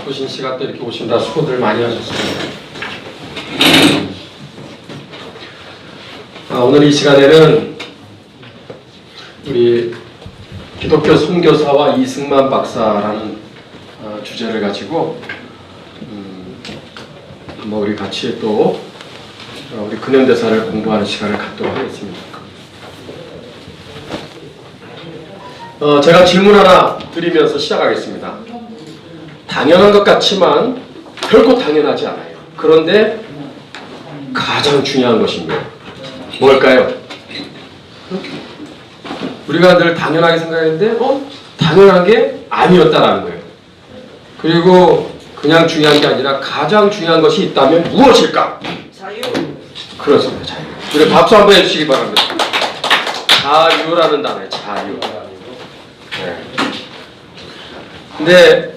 바쁘신 시간 때 이렇게 오신다 수고들 많이 하셨습니다. 오늘 이 시간에는 우리 기독교 선교사와 이승만 박사라는 주제를 가지고 한번 우리 같이 또 우리 근현대사를 공부하는 시간을 갖도록 하겠습니다. 제가 질문 하나 드리면서 시작하겠습니다. 당연한 것 같지만 결코 당연하지 않아요. 그런데 가장 중요한 것입니다. 뭘까요? 우리가 늘 당연하게 생각했는데 당연한 게 아니었다라는 거예요. 그리고 그냥 중요한 게 아니라 가장 중요한 것이 있다면 무엇일까? 자유. 그렇습니다. 자유. 우리 박수 한번 해주시기 바랍니다. 자유라는 단어예요. 자유. 네. 근데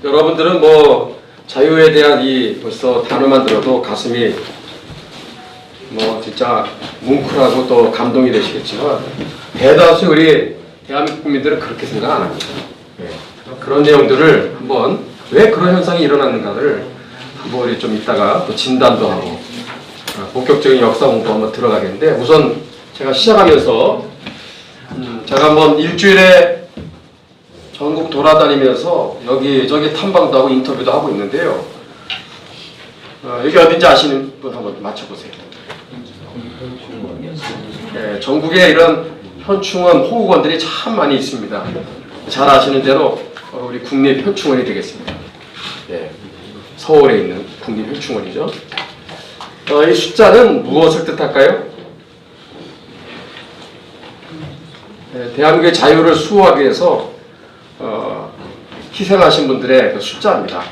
여러분들은 뭐 자유에 대한 이 벌써 단어만 들어도 가슴이 뭐 진짜 뭉클하고 또 감동이 되시겠지만 대다수 우리 대한민국 국민들은 그렇게 생각 안 합니다. 네. 그런 내용들을 한번 왜 그런 현상이 일어났는가를 한번 우리 좀 이따가 또 진단도 하고 본격적인 역사 공부 한번 들어가겠는데 우선 제가 시작하면서 제가 한번 일주일에 전국 돌아다니면서 여기저기 탐방도 하고 인터뷰도 하고 있는데요. 여기 어딘지 아시는 분 한번 맞춰보세요. 네, 전국에 이런 현충원, 호국원들이 참 많이 있습니다. 잘 아시는 대로 우리 국립현충원이 되겠습니다. 네, 서울에 있는 국립현충원이죠. 이 숫자는 무엇을 뜻할까요? 네, 대한민국의 자유를 수호하기 위해서 희생하신 분들의 그 숫자입니다.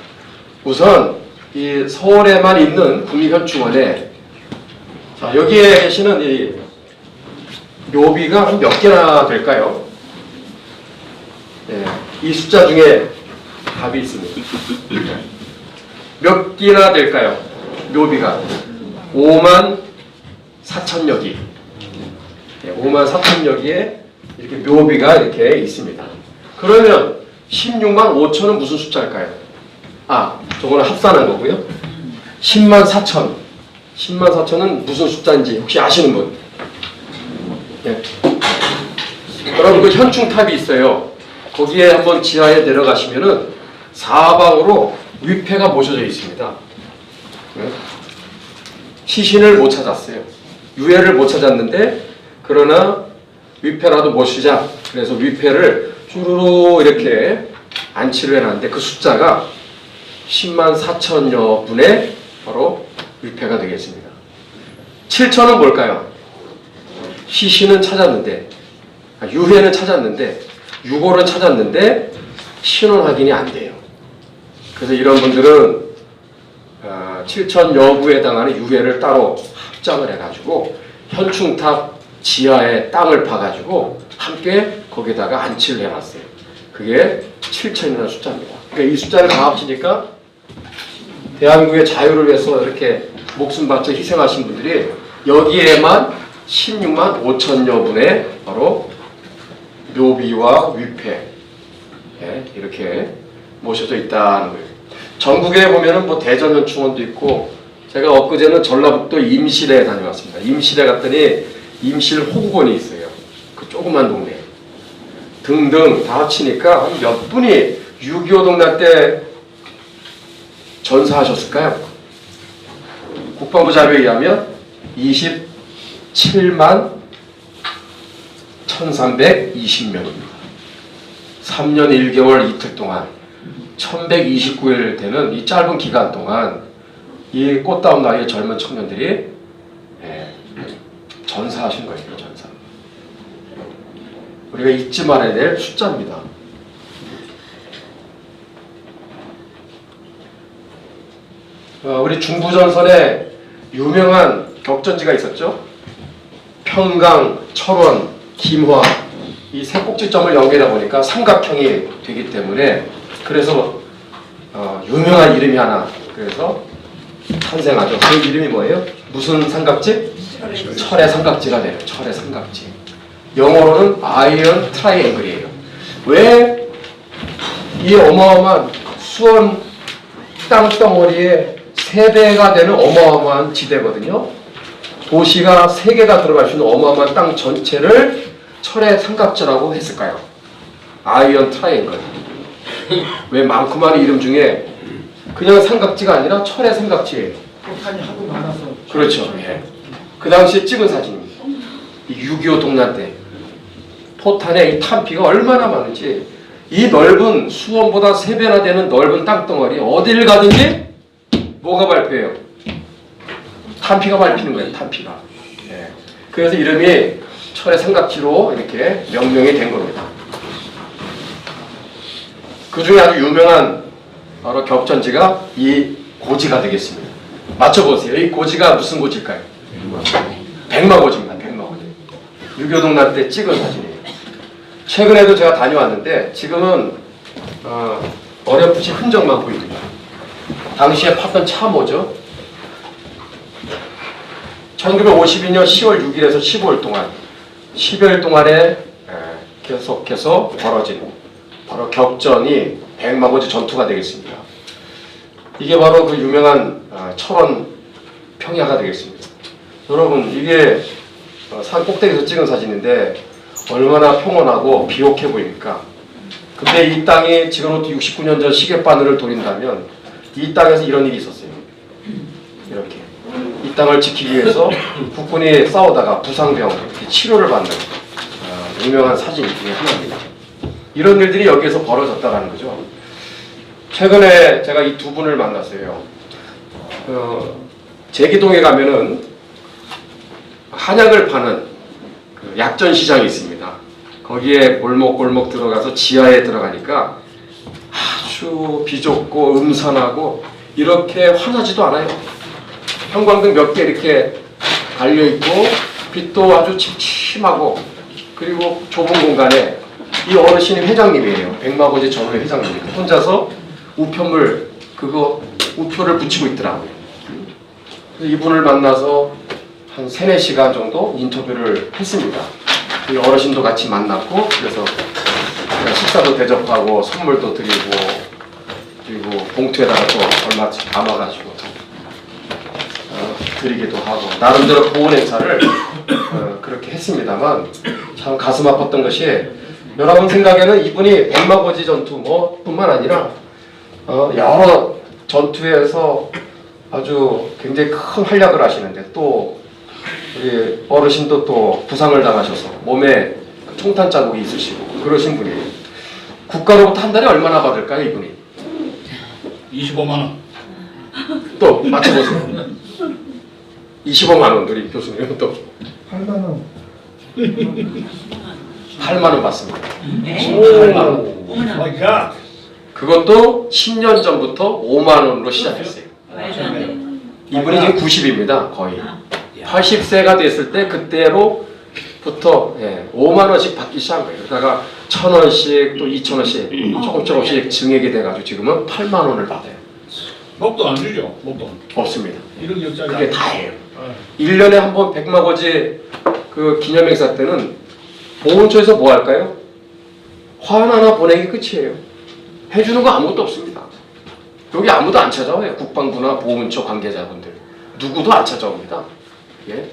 우선 이 서울에만 있는 국립현충원에 여기에 계시는 이 묘비가 몇 개나 될까요? 네, 이 숫자 중에 답이 있습니다. 몇 개나 될까요? 묘비가 54,000여 개. 네, 54,000여 개의 이렇게 묘비가 이렇게 있습니다. 그러면 165,000은 무슨 숫자일까요? 저거는 합산한 거고요. 104,000. 104,000은 무슨 숫자인지 혹시 아시는 분? 네. 여러분 그 현충탑이 있어요. 거기에 한번 지하에 내려가시면은 사방으로 위패가 모셔져 있습니다. 네. 시신을 못 찾았어요. 유해를 못 찾았는데 그러나 위패라도 모시자. 그래서 위패를 쭈루루 이렇게 안치를 해놨는데 그 숫자가 104,000여 분의 바로 위패가 되겠습니다. 7,000은 뭘까요? 시신은 찾았는데 유해는 찾았는데 유골은 찾았는데 신원 확인이 안 돼요. 그래서 이런 분들은 7,000여 구에 해당하는 유해를 따로 합장을 해가지고 현충탑 지하에 땅을 파가지고 함께 거기다가 안치를 해놨어요. 그게 7,000이라는 숫자입니다. 그러니까 이 숫자를 다 합치니까 대한민국의 자유를 위해서 이렇게 목숨 바쳐 희생하신 분들이 여기에만 165,000여 분의 바로 묘비와 위패 이렇게 모셔져 있다는 거예요. 전국에 보면은 뭐 대전현충원도 있고 제가 엊그제는 전라북도 임실에 다녀왔습니다. 임실에 갔더니 임실 호국원이 있어요. 그 조그만 동네. 등등 다 합치니까 한 몇 분이 6.25 동란 때 전사하셨을까요? 국방부 자료에 의하면 27만 1320명입니다. 3년 1개월 이틀 동안 1129일 되는 이 짧은 기간 동안 이 꽃다운 나이의 젊은 청년들이 전사하신 거예요. 전사. 우리가 잊지 말아야 될 숫자입니다. 우리 중부전선에 유명한 격전지가 있었죠. 평강, 철원, 김화 이 세 꼭지점을 연결하다 보니까 삼각형이 되기 때문에 그래서 유명한 이름이 하나 그래서 탄생하죠. 그 이름이 뭐예요? 무슨 삼각지? 철의 삼각지가 돼요. 철의 삼각지. 영어로는 아이언 트라이앵글이에요. 왜 이 어마어마한 수원 땅덩어리의 3배가 되는 어마어마한 지대거든요. 도시가 3개가 들어갈 수 있는 어마어마한 땅 전체를 철의 삼각지라고 했을까요? 아이언 트라이앵글. 왜 많고 많은 이름 중에 그냥 삼각지가 아니라 철의 삼각지예요. 폭탄이 하도 많아서. 그렇죠. 예. 그 당시에 찍은 사진입니다. 6.25 동란 때 포탄의 이 탄피가 얼마나 많은지, 이 넓은 수원보다 3배나 되는 넓은 땅덩어리 어디를 가든지 뭐가 밟혀요? 탄피가 밟히는 거예요. 탄피가. 예. 그래서 이름이 철의 삼각지로 이렇게 명명이 된 겁니다. 그 중에 아주 유명한 바로 격전지가 이 고지가 되겠습니다. 맞춰보세요. 이 고지가 무슨 고지일까요? 백마고지입니다. 백마고지. 6.25 동란 때 찍은 사진이에요. 최근에도 제가 다녀왔는데 지금은 어렴풋이 흔적만 보입니다. 당시에 팠던 참호죠. 1952년 10월 6일에서 15일 동안 10여일 동안에 계속해서 벌어진 바로 격전이 백마고지 전투가 되겠습니다. 이게 바로 그 유명한 철원 평야가 되겠습니다. 여러분, 이게 산 꼭대기에서 찍은 사진인데 얼마나 평온하고 비옥해 보입니까? 근데 이 땅이 지금부터 69년 전 시계바늘을 돌린다면 이 땅에서 이런 일이 있었어요. 이렇게 이 땅을 지키기 위해서 국군이 싸우다가 부상병 치료를 받는 유명한 사진 중에 하나입니다. 이런 일들이 여기에서 벌어졌다는 거죠. 최근에 제가 이 두 분을 만났어요. 제기동에 가면은 한약을 파는 그 약전 시장이 있습니다. 거기에 골목골목 들어가서 지하에 들어가니까 아주 비좁고 음산하고 이렇게 환하지도 않아요. 형광등 몇 개 이렇게 달려있고 빛도 아주 침침하고, 그리고 좁은 공간에 이 어르신이 회장님이에요. 백마고지 전후회 회장님. 혼자서 우표를 붙이고 있더라고요. 이분을 만나서 한 3-4시간 정도 인터뷰를 했습니다. 이 어르신도 같이 만났고, 그래서 식사도 대접하고 선물도 드리고, 그리고 봉투에다가 또 얼마 담아가지고 드리기도 하고, 나름대로 보온 행사를 그렇게 했습니다만 참 가슴 아팠던 것이, 여러분 생각에는 이분이 백마고지 전투 뿐만 아니라 여러 전투에서 아주 굉장히 큰 활약을 하시는데, 또 우리 어르신도 또 부상을 당하셔서 몸에 총탄 자국이 있으시고 그러신 분이에요. 국가로부터 한 달에 얼마나 받을까요, 이분이? 25만 원. 또 맞춰보세요. 25만 원, 우리 교수님은 또 8만 원. 8만 원 받습니다. 8만 원. 오 마이 갓. 그것도 10년 전부터 5만 원으로 시작했어요. 이분이 지금 90입니다. 거의 80세가 됐을 때 그때로부터 5만 원씩 받기 시작한 거예요. 그러다가 1,000원씩 또 2,000원씩 조금씩 증액이 돼가지고 지금은 8만 원을 받아요. 목돈 안 주죠? 목돈. 없습니다. 1억 역짜리. 그게 다예요. 1년에 한 번 백마고지 그 기념행사 때는 보훈처에서 뭐 할까요? 화환 하나 보내기 끝이에요. 해주는 거 아무것도 없습니다. 여기 아무도 안 찾아와요. 국방부나 보훈처 관계자분들 누구도 안 찾아옵니다. 예?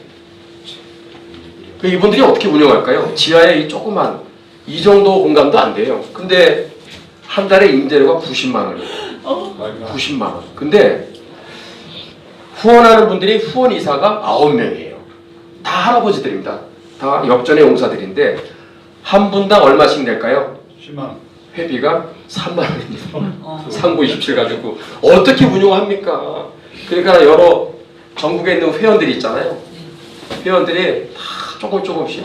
이분들이 어떻게 운영할까요? 지하에 이 조그만 이 정도 공간도 안 돼요. 근데 한 달에 임대료가 90만 원이에요. 90만 원. 근데 후원하는 분들이 후원 이사가 9명이에요. 다 할아버지들입니다. 다 역전의 용사들인데 한 분당 얼마씩 낼까요? 10만 원. 회비가 3만 원입니다. 상부 27 가지고 어떻게 운영합니까? 그러니까 여러 전국에 있는 회원들이 있잖아요. 회원들이 다 조금씩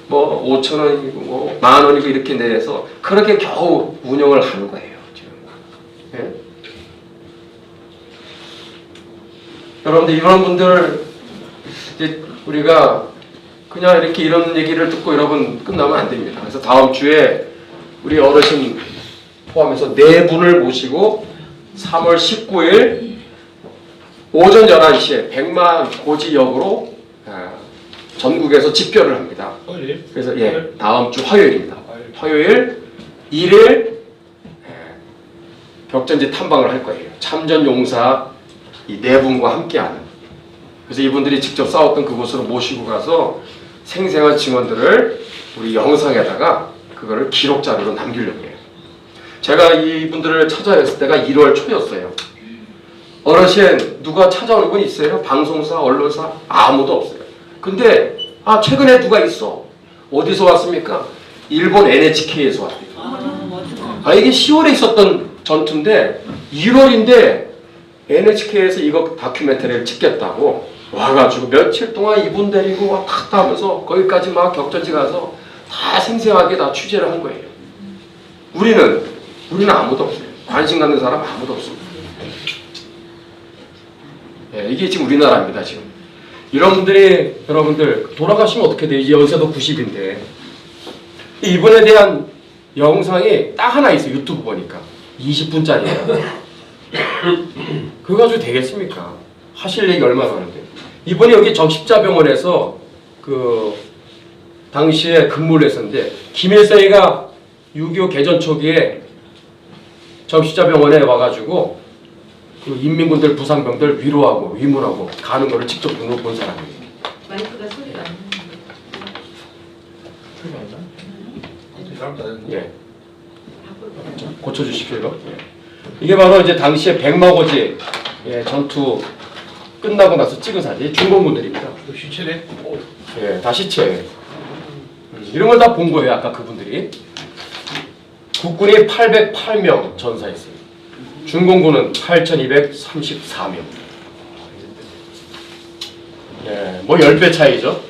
뭐 5천 원이고 뭐 만 원이고 이렇게 내서 그렇게 겨우 운영을 하는 거예요. 지금. 예? 여러분들 이런 분들 이제 우리가 그냥 이렇게 이런 얘기를 듣고 여러분 끝나면 안 됩니다. 그래서 다음 주에 우리 어르신 포함해서 4분을 모시고 3월 19일 오전 11시에 백마고지역으로 전국에서 집결을 합니다. 그래서 다음 주 화요일입니다. 화요일 1일 격전지 탐방을 할 거예요. 참전용사 이 네 분과 함께하는. 그래서 이분들이 직접 싸웠던 그곳으로 모시고 가서 생생한 증언들을 우리 영상에다가 그거를 기록 자료로 남기려고 해요. 제가 이분들을 찾아왔을 때가 1월 초였어요. 어르신 누가 찾아오는 분 있어요? 방송사, 언론사? 아무도 없어요. 근데 최근에 누가 있어? 어디서 왔습니까? 일본 NHK에서 왔대요. 이게 10월에 있었던 전투인데 1월인데 NHK에서 이거 다큐멘터리를 찍겠다고 와가지고 며칠 동안 이분 데리고 왔다 갔다 하면서 거기까지 막 격전지 가서 다 생생하게 다 취재를 한 거예요. 우리는 아무도 없어요. 관심 갖는 사람 아무도 없습니다. 이게 지금 우리나라입니다. 지금 여러분들 돌아가시면 어떻게 돼요? 이제 연세도 90인데 이분에 대한 영상이 딱 하나 있어요. 유튜브 보니까 20분짜리예요. 그거 가지고 되겠습니까? 하실 얘기 얼마나 많은데. 이번에 여기 적십자병원에서 그 당시에 근무를 했었는데 김일성이가 6.25 개전 초기에 적십자병원에 와가지고 그 인민군들 부상병들 위로하고 위문하고 가는 거를 직접 눈으로 본 사람이에요. 마이크가 소리가 안 나는데. 예. 고쳐주십시오. 이거. 이게 바로 이제 당시에 백마고지 전투 끝나고 나서 찍은 사진, 중공군들입니다. 시체네. 예, 다 시체. 이런 걸 다 본 거예요. 아까 그분들이. 국군이 808명 전사했어요. 중공군은 8,234명. 예, 뭐 10배 차이죠.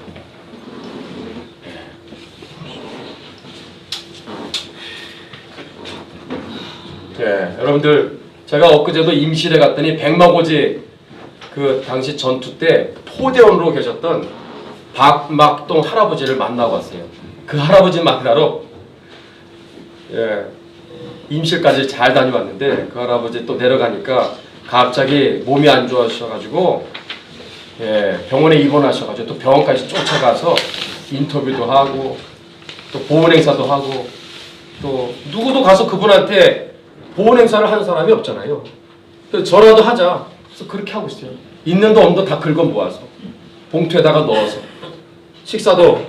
예, 여러분들 제가 엊그제도 임실에 갔더니 백마고지 그 당시 전투 때 포대원으로 계셨던 박막동 할아버지를 만나고 왔어요. 그 할아버지 만나러 임실까지 잘 다녀왔는데 그 할아버지 또 내려가니까 갑자기 몸이 안 좋아하셔가지고 병원에 입원하셔가지고 또 병원까지 쫓아가서 인터뷰도 하고 또 보훈 행사도 하고 또 누구도 가서 그분한테 보훈 행사를 하는 사람이 없잖아요. 그래서 전화도 하자. 그래서 그렇게 하고 있어요. 있는 도 없는 도 다 긁어 모아서 봉투에다가 넣어서 식사도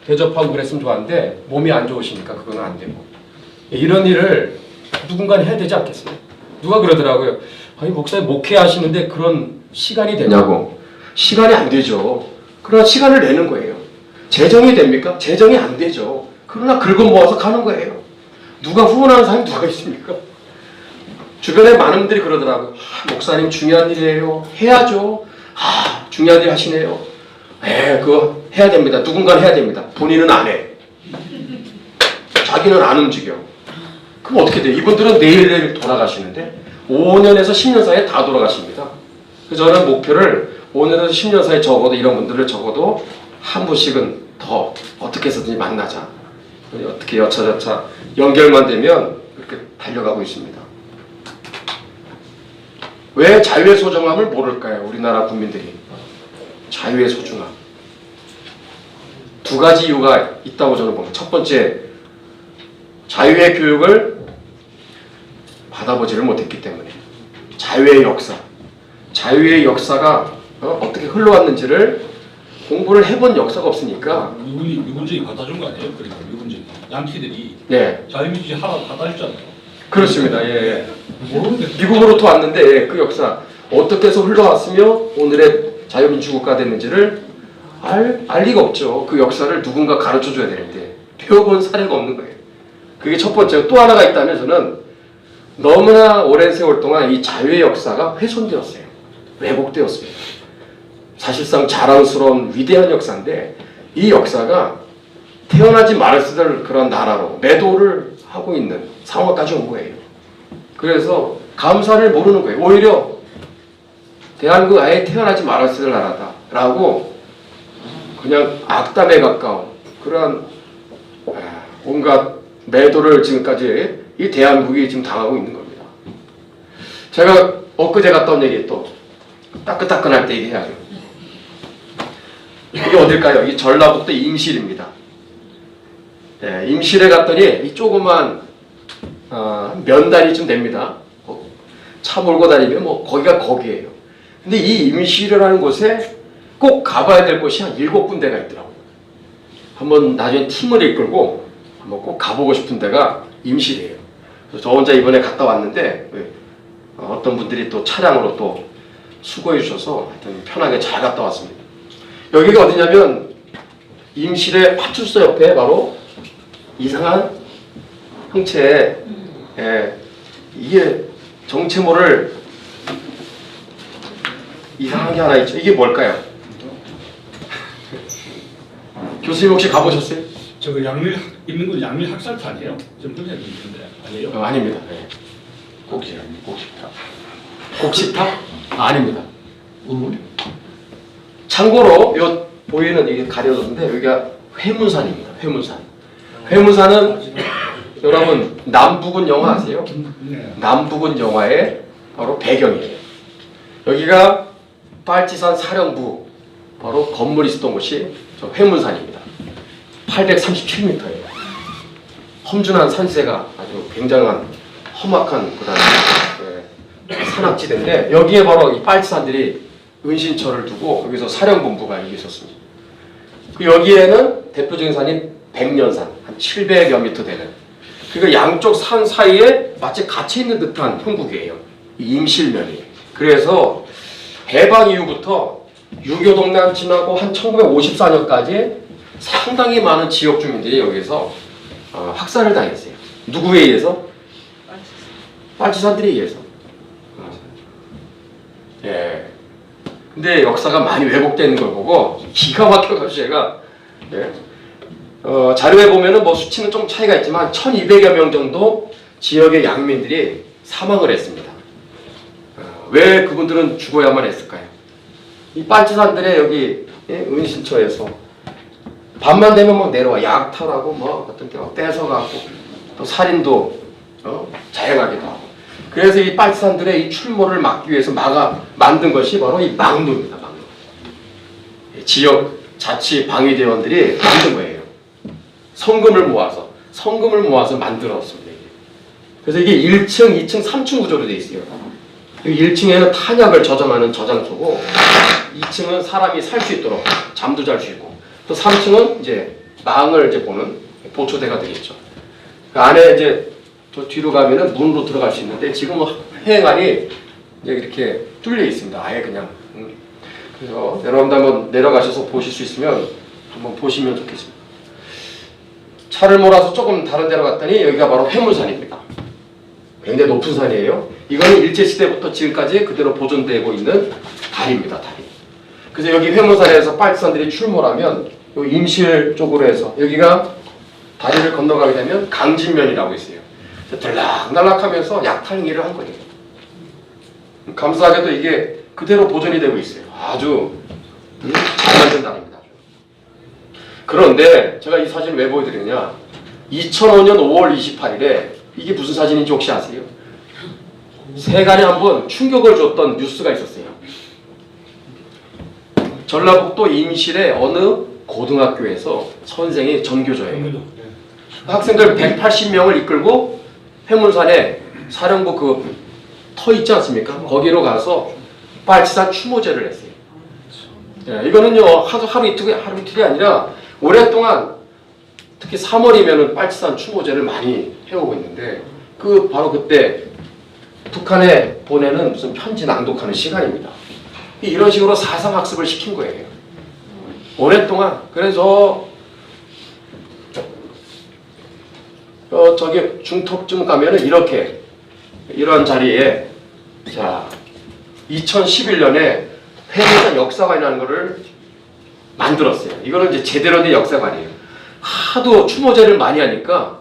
대접하고 그랬으면 좋았는데 몸이 안 좋으시니까 그건 안 되고 이런 일을 누군가 해야 되지 않겠어요? 누가 그러더라고요. 아니 목사님 목회하시는데 그런 시간이 되냐고. 시간이 안 되죠. 그러나 시간을 내는 거예요. 재정이 됩니까? 재정이 안 되죠. 그러나 긁어 모아서 가는 거예요. 누가 후원하는 사람이 누가 있습니까? 주변에 많은 분들이 그러더라고요. 목사님 중요한 일이에요. 해야죠. 중요한 일 하시네요. 그거 해야 됩니다. 누군가는 해야 됩니다. 본인은 안 해. 자기는 안 움직여. 그럼 어떻게 돼요? 이분들은 내일 돌아가시는데 5년에서 10년 사이에 다 돌아가십니다. 그래서 저는 목표를 5년에서 10년 사이에 적어도 이런 분들을 적어도 한 분씩은 더 어떻게 해서든지 만나자. 어떻게 여차저차 연결만 되면 이렇게 달려가고 있습니다. 왜 자유의 소중함을 모를까요? 우리나라 국민들이. 자유의 소중함. 두 가지 이유가 있다고 저는 봅니다. 첫 번째, 자유의 교육을 받아보지를 못했기 때문에. 자유의 역사. 자유의 역사가 어떻게 흘러왔는지를 공부를 해본 역사가 없으니까. 미군적이 갖다 준 거 아니에요? 그러니까 미군적이. 양키들이 자유민주주의 하나 갖다 줬잖아요. 그렇습니다. 예. 모르는데 미국으로부터 왔는데 그 역사 어떻게 해서 흘러왔으며 오늘의 자유민주국가 됐는지를 알 리가 없죠. 그 역사를 누군가 가르쳐줘야 되는데 배워본 사례가 없는 거예요. 그게 첫 번째고 또 하나가 있다면 저는 너무나 오랜 세월 동안 이 자유의 역사가 훼손되었어요. 왜곡되었습니다. 사실상 자랑스러운 위대한 역사인데 이 역사가 태어나지 말았을 그런 나라로 매도를 하고 있는 상황까지 온 거예요. 그래서 감사를 모르는 거예요. 오히려 대한민국 아예 태어나지 말았을 나라다라고 그냥 악담에 가까운 그런 온갖 매도를 지금까지 이 대한민국이 지금 당하고 있는 겁니다. 제가 엊그제 갔다 온 얘기 또 따끈따끈할 때 얘기해야죠. 이게 어딜까요? 이 전라북도 임실입니다. 임실에 갔더니 이 조그만 몇 단위쯤 됩니다. 차 몰고 다니면 뭐 거기가 거기예요. 근데 이 임실이라는 곳에 꼭 가봐야 될 곳이 한 7군데가 있더라고요. 한번 나중에 팀을 이끌고 한번 꼭 가보고 싶은 데가 임실이에요. 그래서 저 혼자 이번에 갔다 왔는데 어떤 분들이 또 차량으로 또 수고해 주셔서 하여튼 편하게 잘 갔다 왔습니다. 여기가 어디냐면 임실의 파출소 옆에 바로 이상한 형체의 이게 정체모를 이상한 게 하나 있죠. 이게 뭘까요? 교수님 혹시 가보셨어요? 저거 양밀 있는 건 양밀 학살판이에요? 좀 그런 생각이 드는데 아니에요? 아닙니다. 네. 곡식탑? 아닙니다. 참고로 요 보이는 이게 가려졌는데 여기가 회문산입니다. 회문산. 회문산은 여러분 남북은 영화 아세요? 네. 남북은 영화의 바로 배경이에요. 여기가 빨치산 사령부 바로 건물 있었던 곳이 저 회문산입니다. 837m예요. 험준한 산세가 아주 굉장한 험악한 그런 산악지대인데 여기에 바로 이 빨치산들이 은신처를 두고 여기서 사령본부가 여기 있었습니다. 여기에는 대표적인 산이 백년산, 한 700여 미터 되는. 그러니까 양쪽 산 사이에 마치 갇혀 있는 듯한 형국이에요. 이 임실면이. 그래서 해방 이후부터 유교동란 지나고 한 1954년까지 상당히 많은 지역 주민들이 여기서 학살을 당했어요. 누구에 의해서? 빨치산들에 의해서. 예. 근데 역사가 많이 왜곡되는 걸 보고 기가 막혀가지고 제가 자료에 보면은 뭐 수치는 좀 차이가 있지만 1200여 명 정도 지역의 양민들이 사망을 했습니다. 왜 그분들은 죽어야만 했을까요? 이 빨치산들의 여기 은신처에서 밤만 되면 막 내려와 약탈하고 뭐 어떤 때 뺏어가고 또 살인도 자행하기도 하고. 그래서 이 빨치산들의 이 출몰을 막기 위해서 만든 것이 바로 이 망루입니다. 망루. 지역 자치 방위대원들이 만든 거예요. 성금을 모아서 만들었습니다. 그래서 이게 1층, 2층, 3층 구조로 되어 있어요. 1층에는 탄약을 저장하는 저장소고 2층은 사람이 살 수 있도록 잠도 잘 수 있고 또 3층은 이제 망을 이제 보는 보초대가 되겠죠. 그 안에 이제 저 뒤로 가면은 문으로 들어갈 수 있는데 지금은 해안이 이제 이렇게 뚫려 있습니다. 아예 그냥. 그래서 여러분들 한번 내려가셔서 보실 수 있으면 한번 보시면 좋겠습니다. 차를 몰아서 조금 다른 데로 갔더니 여기가 바로 회문산입니다. 굉장히 높은 산이에요. 이거는 일제시대부터 지금까지 그대로 보존되고 있는 다리입니다. 다리. 그래서 여기 회문산에서 빨치산들이 출몰하면 요 임실 쪽으로 해서 여기가 다리를 건너가게 되면 강진면이라고 있어요. 들락날락하면서 약탈 행위를 한 거예요. 감사하게도 이게 그대로 보존이 되고 있어요. 아주 잘 만든 다리입니다. 그런데 제가 이 사진을 왜 보여드리냐? 2005년 5월 28일에 이게 무슨 사진인지 혹시 아세요? 세간에 한번 충격을 줬던 뉴스가 있었어요. 전라북도 임실의 어느 고등학교에서 선생이 전교조예요. 학생들 180명을 이끌고 회문산에 사령부 그 터 있지 않습니까? 거기로 가서 빨치산 추모제를 했어요. 예, 이거는요 하루 이틀이 아니라 오랫동안 특히 3월이면은 빨치산 추모제를 많이 해오고 있는데 바로 그때 북한에 보내는 무슨 편지 낭독하는 시간입니다. 이런 식으로 사상학습을 시킨 거예요. 오랫동안. 그래서 저기 중턱쯤 가면은 이런 자리에 자 2011년에 회문산 역사관이라는 거를 만들었어요. 이거는 이제 제대로 된 역사관이에요. 하도 추모제를 많이 하니까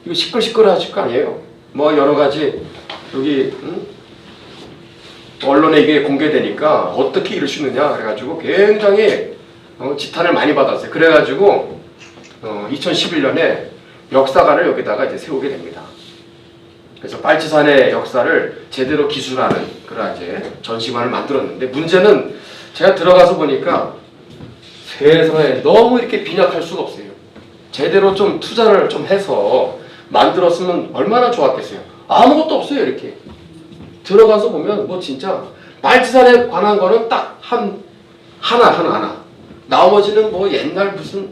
이거 시끌시끌하실 거 아니에요. 뭐 여러 가지 여기 언론에 이게 공개되니까 어떻게 이럴 수 있느냐 그래가지고 굉장히 지탄을 많이 받았어요. 그래가지고 2011년에 역사관을 여기다가 이제 세우게 됩니다. 그래서 빨치산의 역사를 제대로 기술하는 그런 이제 전시관을 만들었는데 문제는 제가 들어가서 보니까 세상에 너무 이렇게 빈약할 수가 없어요. 제대로 좀 투자를 좀 해서 만들었으면 얼마나 좋았겠어요. 아무것도 없어요. 이렇게 들어가서 보면 뭐 진짜 말지산에 관한 거는 딱 하나. 나머지는 뭐 옛날 무슨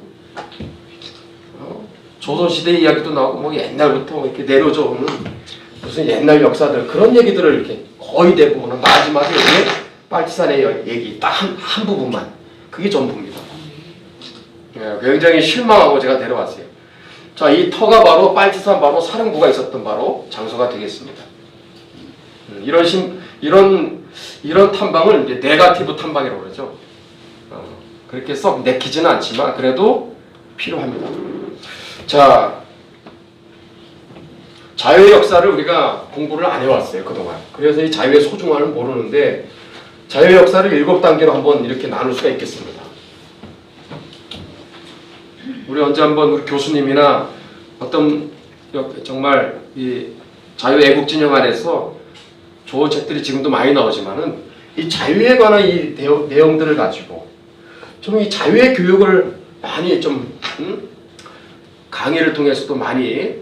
조선시대 이야기도 나오고 뭐 옛날부터 이렇게 내려져 오는 무슨 옛날 역사들 그런 얘기들을 이렇게 거의 대부분은 마지막에 빨치산의 얘기 딱 한 부분만 그게 전부입니다. 예, 굉장히 실망하고 제가 데려왔어요. 자, 이 터가 바로 빨치산 바로 사령부가 있었던 바로 장소가 되겠습니다. 이런 탐방을 이제 네거티브 탐방이라고 그러죠. 그렇게 썩 내키지는 않지만 그래도 필요합니다. 자, 자유의 역사를 우리가 공부를 안 해왔어요 그동안. 그래서 이 자유의 소중함을 모르는데 자유의 역사를 7단계로 한번 이렇게 나눌 수가 있겠습니다. 우리 언제 한번 우리 교수님이나 어떤 정말 이 자유애국 진영 안에서 좋은 책들이 지금도 많이 나오지만은 이 자유에 관한 이 내용들을 가지고 좀 이 자유의 교육을 많이 좀 강의를 통해서도 많이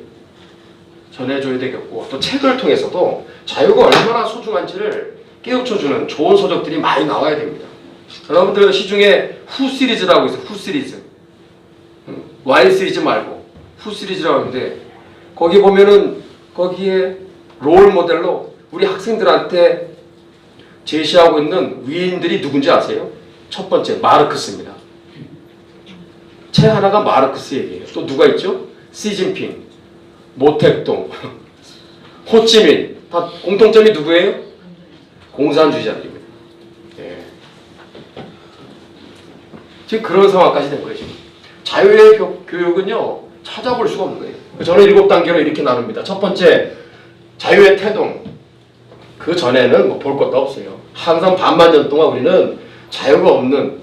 전해줘야 되겠고 또 책을 통해서도 자유가 얼마나 소중한지를 깨우쳐주는 좋은 서적들이 많이 나와야 됩니다. 여러분들 시중에 후 시리즈라고 있어요. 후 시리즈. Y 시리즈 말고 후 시리즈라고 하는데 거기 보면은 거기에 롤 모델로 우리 학생들한테 제시하고 있는 위인들이 누군지 아세요? 첫 번째 마르크스입니다. 책 하나가 마르크스 얘기예요. 또 누가 있죠? 시진핑, 모택동, 호치민 다 공통점이 누구예요? 공산주의자들입니다. 예. 지금 그런 상황까지 된 거예요. 지금. 자유의 교육은요 찾아볼 수가 없는 거예요. 저는 7단계로 이렇게 나눕니다. 첫 번째 자유의 태동. 그 전에는 뭐 볼 것도 없어요. 항상 반만 년 동안 우리는 자유가 없는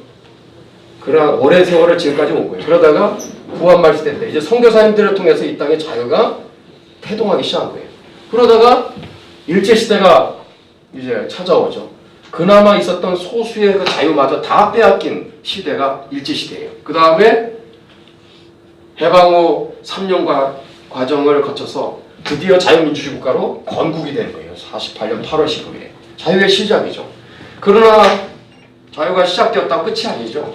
그런 오랜 세월을 지금까지 온 거예요. 그러다가 구한말 시대 때 이제 선교사님들을 통해서 이 땅에 자유가 태동하기 시작한 거예요. 그러다가 일제시대가 이제 찾아오죠. 그나마 있었던 소수의 그 자유마저 다 빼앗긴 시대가 일제시대예요. 그 다음에 해방 후 3년간 과정을 거쳐서 드디어 자유민주주의 국가로 건국이 된 거예요. 48년 8월 19일에. 자유의 시작이죠. 그러나 자유가 시작되었다고 끝이 아니죠.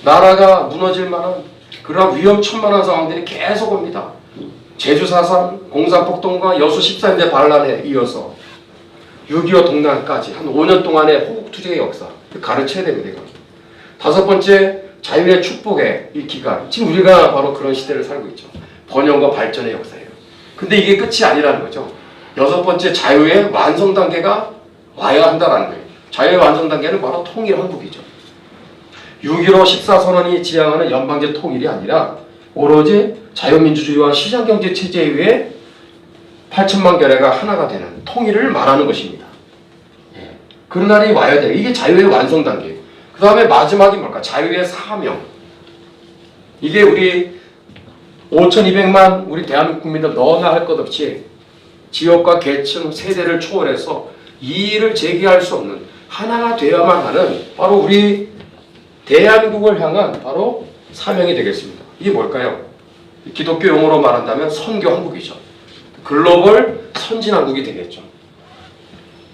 나라가 무너질 만한 그런 위험천만한 상황들이 계속 옵니다. 제주 4.3, 공산폭동과 여수 14인대 반란에 이어서 6.25 동란까지 한 5년 동안의 호국투쟁의 역사 가르쳐야 됩니다. 이거. 다섯 번째 자유의 축복의 이 기간. 지금 우리가 바로 그런 시대를 살고 있죠. 번영과 발전의 역사예요. 근데 이게 끝이 아니라는 거죠. 여섯 번째 자유의 완성 단계가 와야 한다는 거예요. 자유의 완성 단계는 바로 통일 한국이죠. 6.15 14선언이 지향하는 연방제 통일이 아니라 오로지 자유민주주의와 시장경제 체제에 의해 8천만 결례가 하나가 되는 통일을 말하는 것입니다. 예. 그런 날이 와야 돼요. 이게 자유의 완성 단계. 그 다음에 마지막이 뭘까? 자유의 사명. 이게 우리 5,200만 우리 대한민국 국민들 너나 할 것 없이 지역과 계층, 세대를 초월해서 이의를 제기할 수 없는 하나가 되어야만 하는 바로 우리 대한민국을 향한 바로 사명이 되겠습니다. 이게 뭘까요? 기독교 용어로 말한다면 선교한국이죠. 글로벌 선진한국이 되겠죠.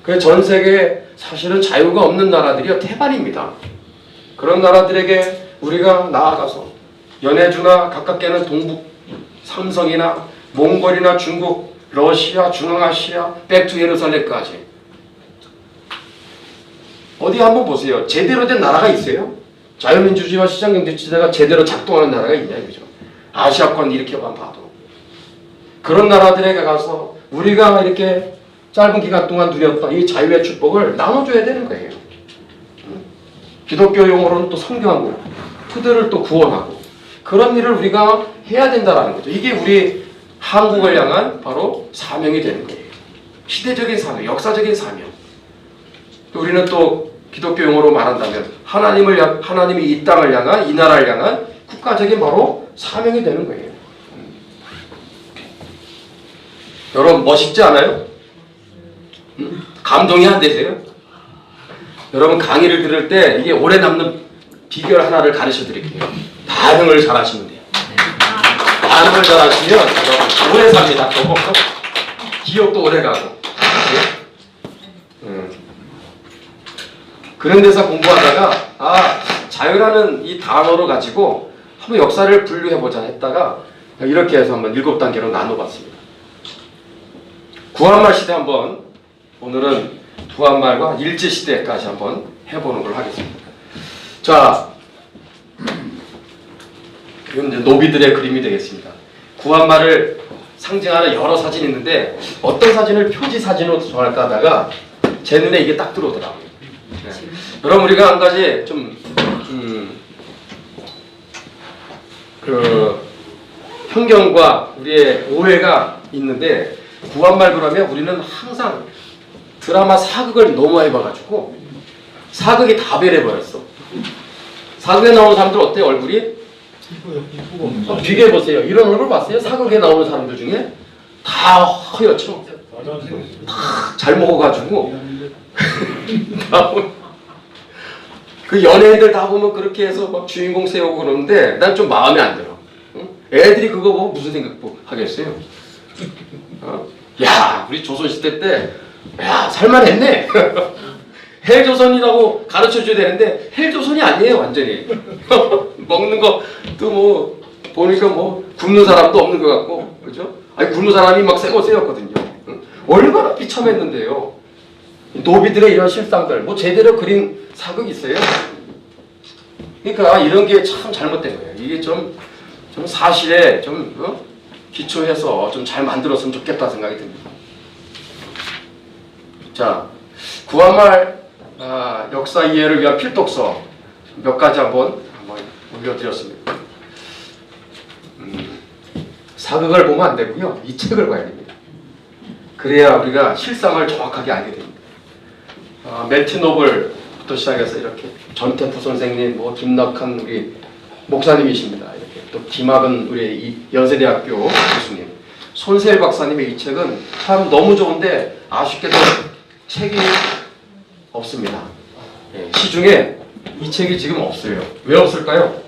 그래서 전 세계에 사실은 자유가 없는 나라들이 태반입니다. 그런 나라들에게 우리가 나아가서 연해주나 가깝게는 동북 삼성이나 몽골이나 중국, 러시아, 중앙아시아, 백투 예루살렘까지 어디 한번 보세요. 제대로 된 나라가 있어요? 자유민주주의와 시장경제체제가 제대로 작동하는 나라가 있냐 이거죠. 아시아권 이렇게만 봐도 그런 나라들에게 가서 우리가 이렇게 짧은 기간 동안 누렸던 이 자유의 축복을 나눠줘야 되는 거예요. 기독교 용어로는 또 선교하고 그들을 또 구원하고 그런 일을 우리가 해야 된다는 거죠. 이게 우리 한국을 향한 바로 사명이 되는 거예요. 시대적인 사명, 역사적인 사명. 우리는 또 기독교 용어로 말한다면 하나님이 이 땅을 향한 이 나라를 향한 국가적인 바로 사명이 되는 거예요. 여러분 멋있지 않아요? 감동이 안 되세요? 여러분 강의를 들을 때 이게 오래 남는 비결 하나를 가르쳐 드릴게요. 반응을 잘 하시면 돼요. 단어를 잘하시면 오래 삽니다. 또 기억도 오래 가고. 그런 데서 공부하다가 자유라는 이 단어를 가지고 한번 역사를 분류해보자 했다가 이렇게 해서 한번 7단계로 나눠봤습니다. 구한말 시대 한번 오늘은 구한말과 일제시대까지 한번 해보는 걸 하겠습니다. 자, 이건 이제 노비들의 그림이 되겠습니다. 구한말을 상징하는 여러 사진이 있는데 어떤 사진을 표지 사진으로 정할까 하다가 제 눈에 이게 딱 들어오더라고요. 네. 여러분 우리가 한 가지 좀 편견과 우리의 오해가 있는데 구한말 그러면 우리는 항상 드라마 사극을 너무 많이 봐가지고 사극이 다 배려버렸어. 사극에 나오는 사람들 어때요? 얼굴이? 비교해보세요. 이런 얼굴 봤어요? 사극에 나오는 사람들 중에 다 허옇죠? 다 잘 먹어가지고 그 연예인들 다 보면 그렇게 해서 막 주인공 세우고 그러는데 난 좀 마음에 안 들어. 응? 애들이 그거 보고 무슨 생각 하겠어요? 야, 우리 조선시대 때 야, 살만했네. 헬조선이라고 가르쳐줘야 되는데 헬조선이 아니에요, 완전히. 먹는 거 또 뭐 보니까 뭐 굶는 사람도 없는 것 같고, 그죠? 아니 굶는 사람이 막 세웠거든요. 응? 얼마나 비참했는데요. 노비들의 이런 실상들, 뭐 제대로 그린 사극 있어요? 그러니까 이런 게 참 잘못된 거예요. 이게 좀 사실에 좀 기초해서 좀 잘 만들었으면 좋겠다 생각이 듭니다. 자, 구한말 역사 이해를 위한 필독서 몇 가지 한번 올려드렸습니다. 사극을 보면 안 되고요. 이 책을 봐야 됩니다. 그래야 우리가 실상을 정확하게 알게 됩니다. 멜티 노블부터 시작해서 이렇게 전태프 선생님, 뭐 김낙한 우리 목사님이십니다. 이렇게 또 김학은 우리 이 연세대학교 교수님, 손세일 박사님의 이 책은 참 너무 좋은데 아쉽게도 책이 없습니다. 예, 시중에 이 책이 지금 없어요. 왜 없을까요?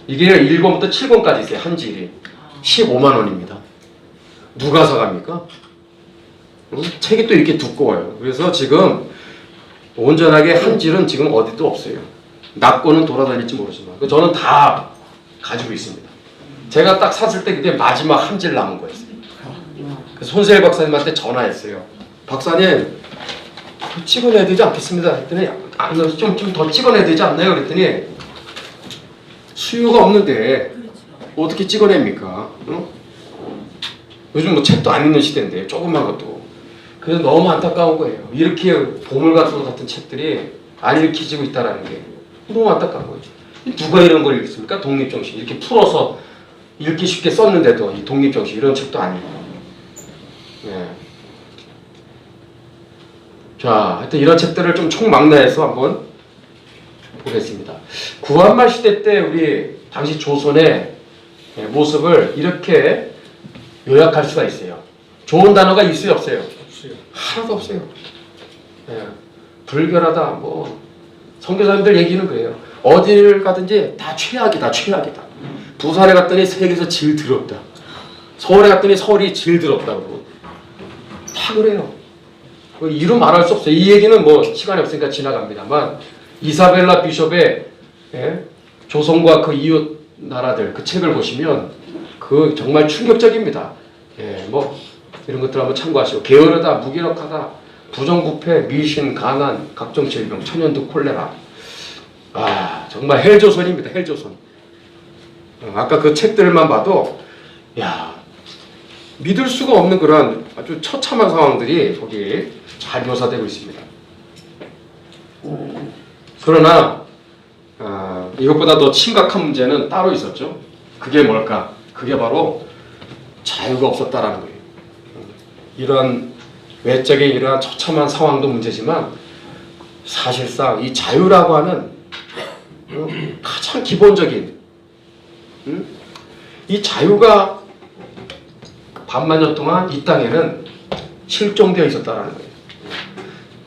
이게 1권부터 7권까지 있어요. 한지일이 15만 원입니다. 누가 사갑니까? 책이 또 이렇게 두꺼워요. 그래서 지금 온전하게 한질은 지금 어디도 없어요. 낙고는 돌아다닐지 모르지만 저는 다 가지고 있습니다. 제가 딱 샀을 때 그게 마지막 한질 남은 거였어요. 그래서 손세일 박사님한테 전화했어요. 박사님, 찍어내야 되지 않겠습니다. 했더니 좀 더 찍어내야 되지 않나요? 그랬더니 수요가 없는데 어떻게 찍어냅니까? 응? 요즘 뭐 책도 안 읽는 시대인데 조금만 것도. 그래서 너무 안타까운 거예요. 이렇게 보물 같은 책들이 안 읽히지고 있다는 게 너무 안타까운 거예요. 누가 이런 걸 읽습니까? 독립정신 이렇게 풀어서 읽기 쉽게 썼는데도 이 독립정신 이런 책도 아니고. 예. 자, 하여튼 이런 책들을 좀 총망라해서 한번 보겠습니다. 구한말 시대 때 우리 당시 조선의 모습을 이렇게 요약할 수가 있어요. 좋은 단어가 있어요, 없어요? 없어요. 하나도 없어요. 예. 불결하다, 뭐 선교사님들 얘기는 그래요. 어디를 가든지 다 최악이다, 최악이다. 부산에 갔더니 세계에서 제일 더럽다. 서울에 갔더니 서울이 제일 더럽다고. 다 그래요. 이루 말할 수 없어요. 이 얘기는 뭐 시간이 없으니까 지나갑니다만 이사벨라 비숍의 조선과 그 이웃 나라들 그 책을 보시면 그 정말 충격적입니다. 예, 뭐 이런 것들 한번 참고하시고 게으르다, 무기력하다, 부정부패, 미신, 가난, 각종 질병, 천연두, 콜레라. 정말 헬조선입니다. 헬조선. 아까 그 책들만 봐도 야 믿을 수가 없는 그런 아주 처참한 상황들이 거기 잘 묘사되고 있습니다. 그러나 이것보다 더 심각한 문제는 따로 있었죠. 그게 뭘까? 그게 바로 자유가 없었다라는 거예요. 이런 외적인 이러한 처참한 상황도 문제지만 사실상 이 자유라고 하는 가장 기본적인 이 자유가 반만년 동안 이 땅에는 실종되어 있었다라는 거예요.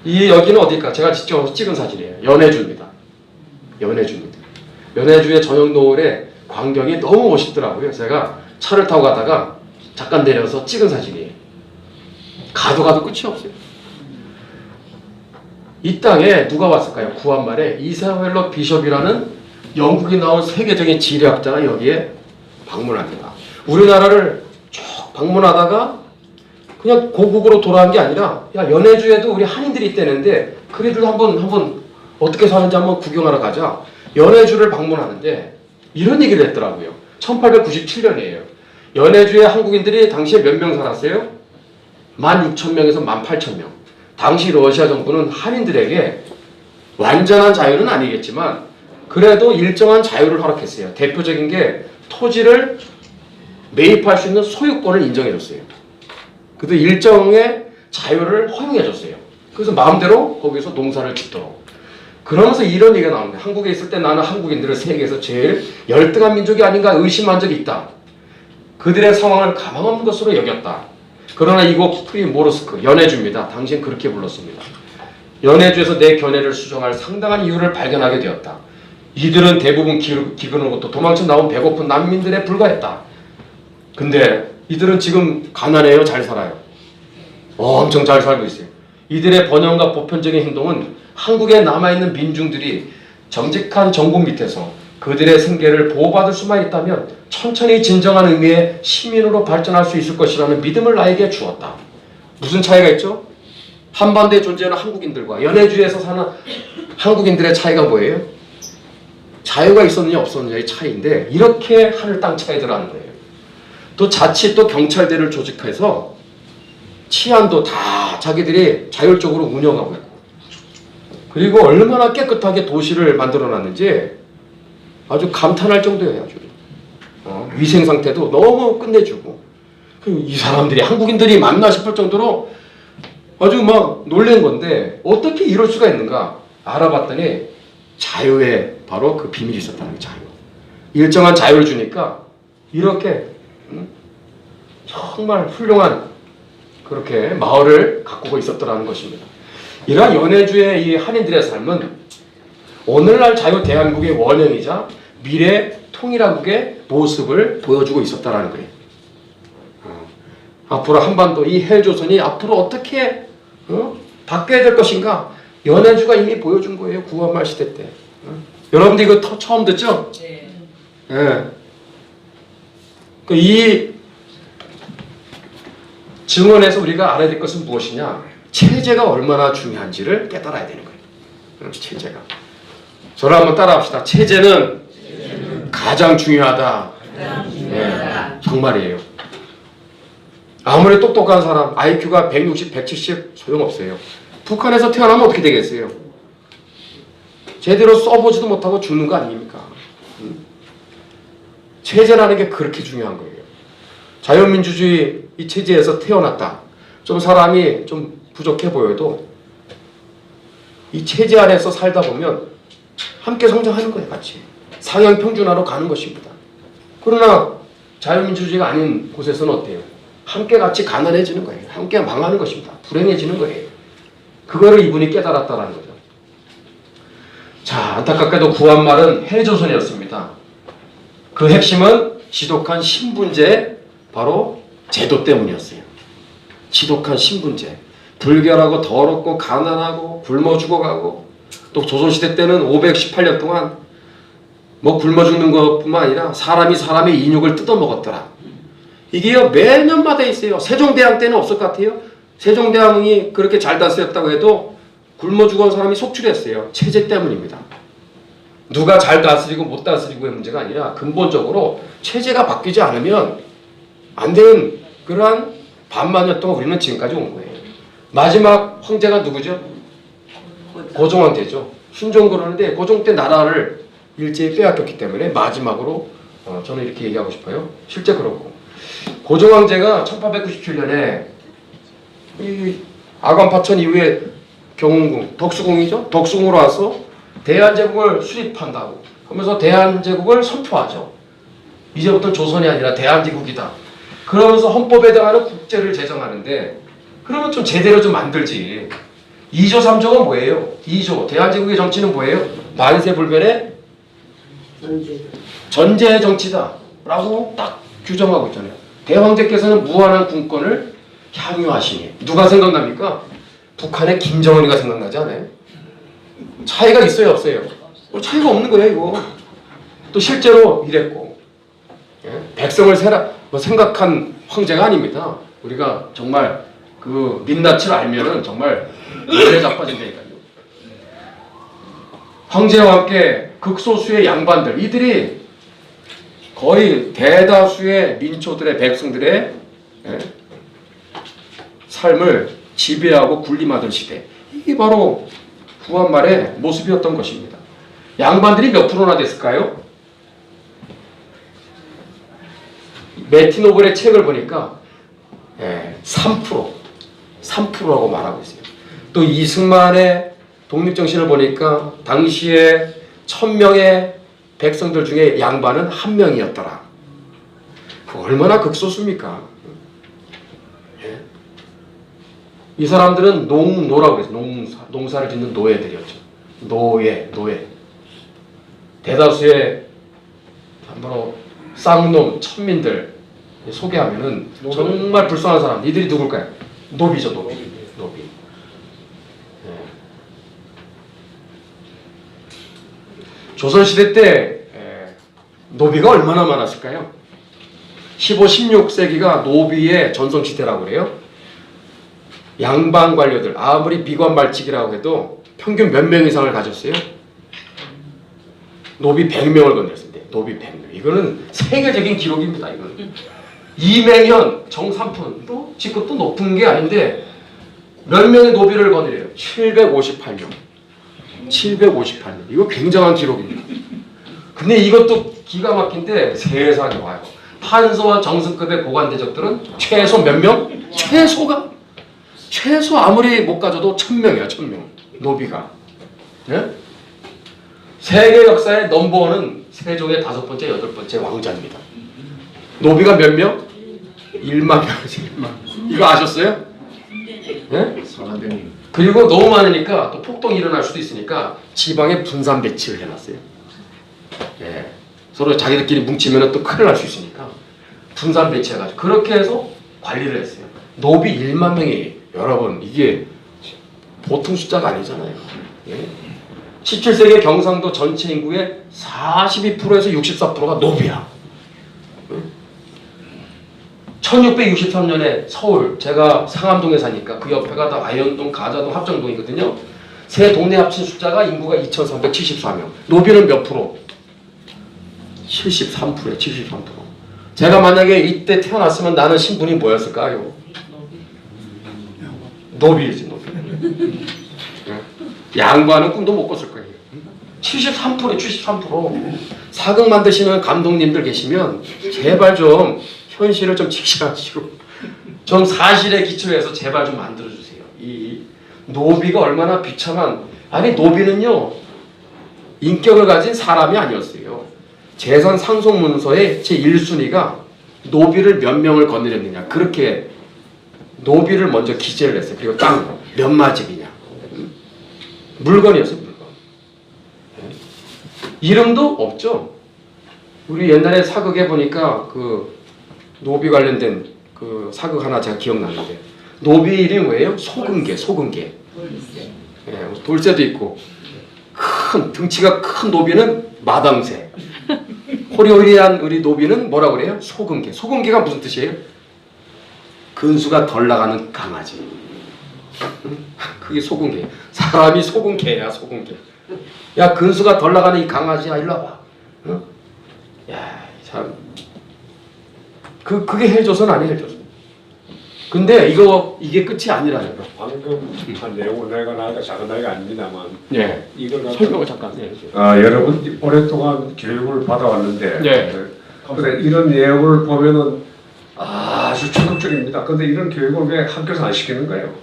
이 여기는 어딜까? 제가 직접 찍은 사진이에요. 연해주입니다. 연해주입니다. 연해주의 저녁 노을에 광경이 너무 멋있더라고요. 제가 차를 타고 가다가 잠깐 내려서 찍은 사진이에요. 가도 끝이 없어요. 이 땅에 누가 왔을까요? 구한말에 이사벨로 비숍이라는 영국에 나온 세계적인 지리학자가 여기에 방문합니다. 우리나라를 쭉 방문하다가 그냥 고국으로 돌아간 게 아니라 야 연해주에도 우리 한인들이 있다는데 그래도 한번 어떻게 사는지 한번 구경하러 가자. 연해주를 방문하는데 이런 얘기를 했더라고요. 1897년이에요. 연해주에 한국인들이 당시에 몇 명 살았어요? 16,000명에서 18,000명. 당시 러시아 정부는 한인들에게 완전한 자유는 아니겠지만 그래도 일정한 자유를 허락했어요. 대표적인 게 토지를 매입할 수 있는 소유권을 인정해줬어요. 그래도 일정의 자유를 허용해줬어요. 그래서 마음대로 거기서 농사를 짓도록. 그러면서 이런 얘기가 나오는데 한국에 있을 때 나는 한국인들을 세계에서 제일 열등한 민족이 아닌가 의심한 적이 있다. 그들의 상황을 가망없는 것으로 여겼다. 그러나 이곳 프리모르스크 연해주입니다. 당시엔 그렇게 불렀습니다. 연해주에서 내 견해를 수정할 상당한 이유를 발견하게 되었다. 이들은 대부분 기근으로부터 도망쳐 나온 배고픈 난민들에 불과했다. 근데 이들은 지금 가난해요? 잘 살아요? 엄청 잘 살고 있어요. 이들의 번영과 보편적인 행동은 한국에 남아있는 민중들이 정직한 정부 밑에서 그들의 생계를 보호받을 수만 있다면 천천히 진정한 의미의 시민으로 발전할 수 있을 것이라는 믿음을 나에게 주었다. 무슨 차이가 있죠? 한반도에 존재하는 한국인들과 연해주에서 사는 한국인들의 차이가 뭐예요? 자유가 있었느냐 없었느냐의 차이인데 이렇게 하늘 땅 차이들 하는 거예요. 또 자칫 또 경찰대를 조직해서 치안도 다 자기들이 자율적으로 운영하고 있고 그리고 얼마나 깨끗하게 도시를 만들어놨는지 아주 감탄할 정도예요. 아주 위생 상태도 너무 끝내주고 이 사람들이 한국인들이 맞나 싶을 정도로 아주 막 놀란 건데 어떻게 이럴 수가 있는가 알아봤더니 자유에 바로 그 비밀이 있었다는 게 자유. 일정한 자유를 주니까 이렇게 정말 훌륭한 그렇게 마을을 가꾸고 있었더라는 것입니다. 이러한 연해주의 이 한인들의 삶은 오늘날 자유 대한민국의 원형이자 미래 통일한국의 모습을 보여주고 있었다는 거예요. 앞으로 한반도 이 헬조선이 앞으로 어떻게 바뀌어야 될 것인가 연해주가 이미 보여준 거예요. 구한말 시대 때. 여러분들 이거 처음 듣죠? 네. 네. 이 증언에서 우리가 알아야 될 것은 무엇이냐? 체제가 얼마나 중요한지를 깨달아야 되는 거예요. 체제가. 저를 한번 따라합시다. 체제는 가장 중요하다. 네, 정말이에요. 아무리 똑똑한 사람, IQ가 160, 170 소용없어요. 북한에서 태어나면 어떻게 되겠어요? 제대로 써보지도 못하고 죽는 거 아닙니까? 체제라는 게 그렇게 중요한 거예요. 자유민주주의 이 체제에서 태어났다. 좀 사람이 좀 부족해 보여도 이 체제 안에서 살다 보면 함께 성장하는 거예요. 같이. 상향 평준화로 가는 것입니다. 그러나 자유민주주의가 아닌 곳에서는 어때요? 함께 같이 가난해지는 거예요. 함께 망하는 것입니다. 불행해지는 거예요. 그거를 이분이 깨달았다는 거죠. 자, 안타깝게도 구한말은 헬조선이었습니다. 그 핵심은 지독한 신분제, 바로 제도 때문이었어요. 지독한 신분제. 불결하고 더럽고 가난하고 굶어 죽어가고 또 조선시대 때는 518년 동안 뭐 굶어 죽는 것뿐만 아니라 사람이 사람의 인육을 뜯어먹었더라. 이게요 매년마다 있어요. 세종대왕 때는 없을 것 같아요. 세종대왕이 그렇게 잘 다스렸다고 해도 굶어 죽은 사람이 속출했어요. 체제 때문입니다. 누가 잘 다스리고 못 다스리고의 문제가 아니라 근본적으로 체제가 바뀌지 않으면 안 되는 그러한 반만년 동안 우리는 지금까지 온 거예요. 마지막 황제가 누구죠? 고종황제죠. 순종 그러는데 고종 때 나라를 일제히 빼앗겼기 때문에 마지막으로 저는 이렇게 얘기하고 싶어요. 실제 그렇고 고종황제가 1897년에 이 아관파천 이후에 경운궁, 덕수궁이죠. 덕수궁으로 와서 대한제국을 수립한다고 하면서 대한제국을 선포하죠. 이제부터 조선이 아니라 대한제국이다. 그러면서 헌법에 해당하는 국제를 제정하는데 그러면 좀 제대로 좀 만들지. 2조 3조가 뭐예요? 2조 대한제국의 정치는 뭐예요? 만세불변의 전제 정치다라고 딱 규정하고 있잖아요. 대황제께서는 무한한 군권을 향유하시니 누가 생각납니까? 북한의 김정은이가 생각나지 않아요? 차이가 있어요, 없어요? 차이가 없는 거예요, 이거. 또 실제로 이랬고, 예? 백성을 생각한 황제가 아닙니다. 우리가 정말 그 민낯을 알면은 정말 오래 자빠진다니까요. 황제와 함께 극소수의 양반들, 이들이 거의 대다수의 민초들의 백성들의 예? 삶을 지배하고 군림하던 시대. 이게 바로 구한말의 모습이었던 것입니다. 양반들이 몇 프로나 됐을까요? 메티노블의 책을 보니까 3%라고 말하고 있어요. 또 이승만의 독립정신을 보니까 당시에 1000명의 백성들 중에 양반은 1명이었더라. 그 얼마나 극소수입니까? 예? 이 사람들은 농노라고 그랬어요. 농사를 짓는 노예들이었죠. 노예. 대다수의 바로 쌍놈, 천민들 소개하면은 정말 불쌍한 사람. 이들이 누굴까요? 노비죠, 노비. 예. 조선시대 때 노비가 얼마나 많았을까요? 15, 16세기가 노비의 전성시대라고 그래요. 양반 관료들 아무리 비관발칙이라고 해도 평균 몇 명 이상을 가졌어요? 노비 100명을 건넸습니다. 노비 100명. 이거는 세계적인 기록입니다. 이거는. 이맹현, 정삼푼도 직급도 높은 게 아닌데 몇 명의 노비를 거느려요? 758명. 758명. 이거 굉장한 기록입니다. 근데 이것도 기가 막힌데 세상에 와요. 판서와 정승급의 고관대적들은 최소 몇 명? 최소 아무리 못 가져도 1000명이야. 1000명. 노비가. 예? 세계 역사의 넘버원은 세종의 5번째, 8번째 왕자입니다. 노비가 몇 명? 1만 명이지. 1만. 이거 아셨어요? 예? 그리고 너무 많으니까 또 폭동이 일어날 수도 있으니까 지방에 분산 배치를 해놨어요. 예. 서로 자기들끼리 뭉치면 또 큰일 날 수 있으니까 분산 배치해가지고 그렇게 해서 관리를 했어요. 노비 1만 명이 여러분 이게 보통 숫자가 아니잖아요. 예? 17세기 경상도 전체 인구의 42%에서 64%가 노비야. 1663년에 서울, 제가 상암동에 사니까 그 옆에가 다 아현동, 가자동, 합정동이거든요. 세 동네 합친 숫자가 인구가 2374명. 노비는 몇 프로? 73%예요. 73%. 제가 만약에 이때 태어났으면 나는 신분이 뭐였을까요? 노비이지, 노비. 양반은 꿈도 못 꿨을 거예요. 73%에 73%. 사극 만드시는 감독님들 계시면 제발 좀 현실을 좀 직시하시고 좀 사실에 기초해서 제발 좀 만들어주세요. 이 노비가 얼마나 비참한, 아니 노비는요 인격을 가진 사람이 아니었어요. 재산 상속 문서의 제1순위가 노비를 몇 명을 거느렸느냐, 그렇게 노비를 먼저 기재를 했어요. 그리고 땅 몇 마집이냐, 물건이었어요. 물건. 이름도 없죠. 우리 옛날에 사극에 보니까 그 노비 관련된 그 사극 하나 제가 기억나는데, 노비 이름이 뭐예요? 소금개. 예, 돌쇠도 있고, 큰 등치가 큰 노비는 마당새, 호리호리한 우리 노비는 뭐라고 그래요? 소금개. 소금개가 무슨 뜻이에요? 근수가 덜 나가는 강아지. 그게 소금개. 사람이 소금개야, 소금개. 야, 근수가 덜 나가는 이 강아지야, 일로 와봐. 응? 야, 참. 그게 헬조선 아니에요, 헬조선. 근데 이게 끝이 아니라는 거. 방금 한 내용을 내가 나니까 작은 나이가 아닙니다만, 네. 이걸 설명을 잠깐. 네. 여러분 오랫동안 교육을 받아왔는데, 네. 그래 이런 내용을 보면은 아주 충격적입니다. 근데 이런 교육을 왜 학교에서 안 시키는 거예요?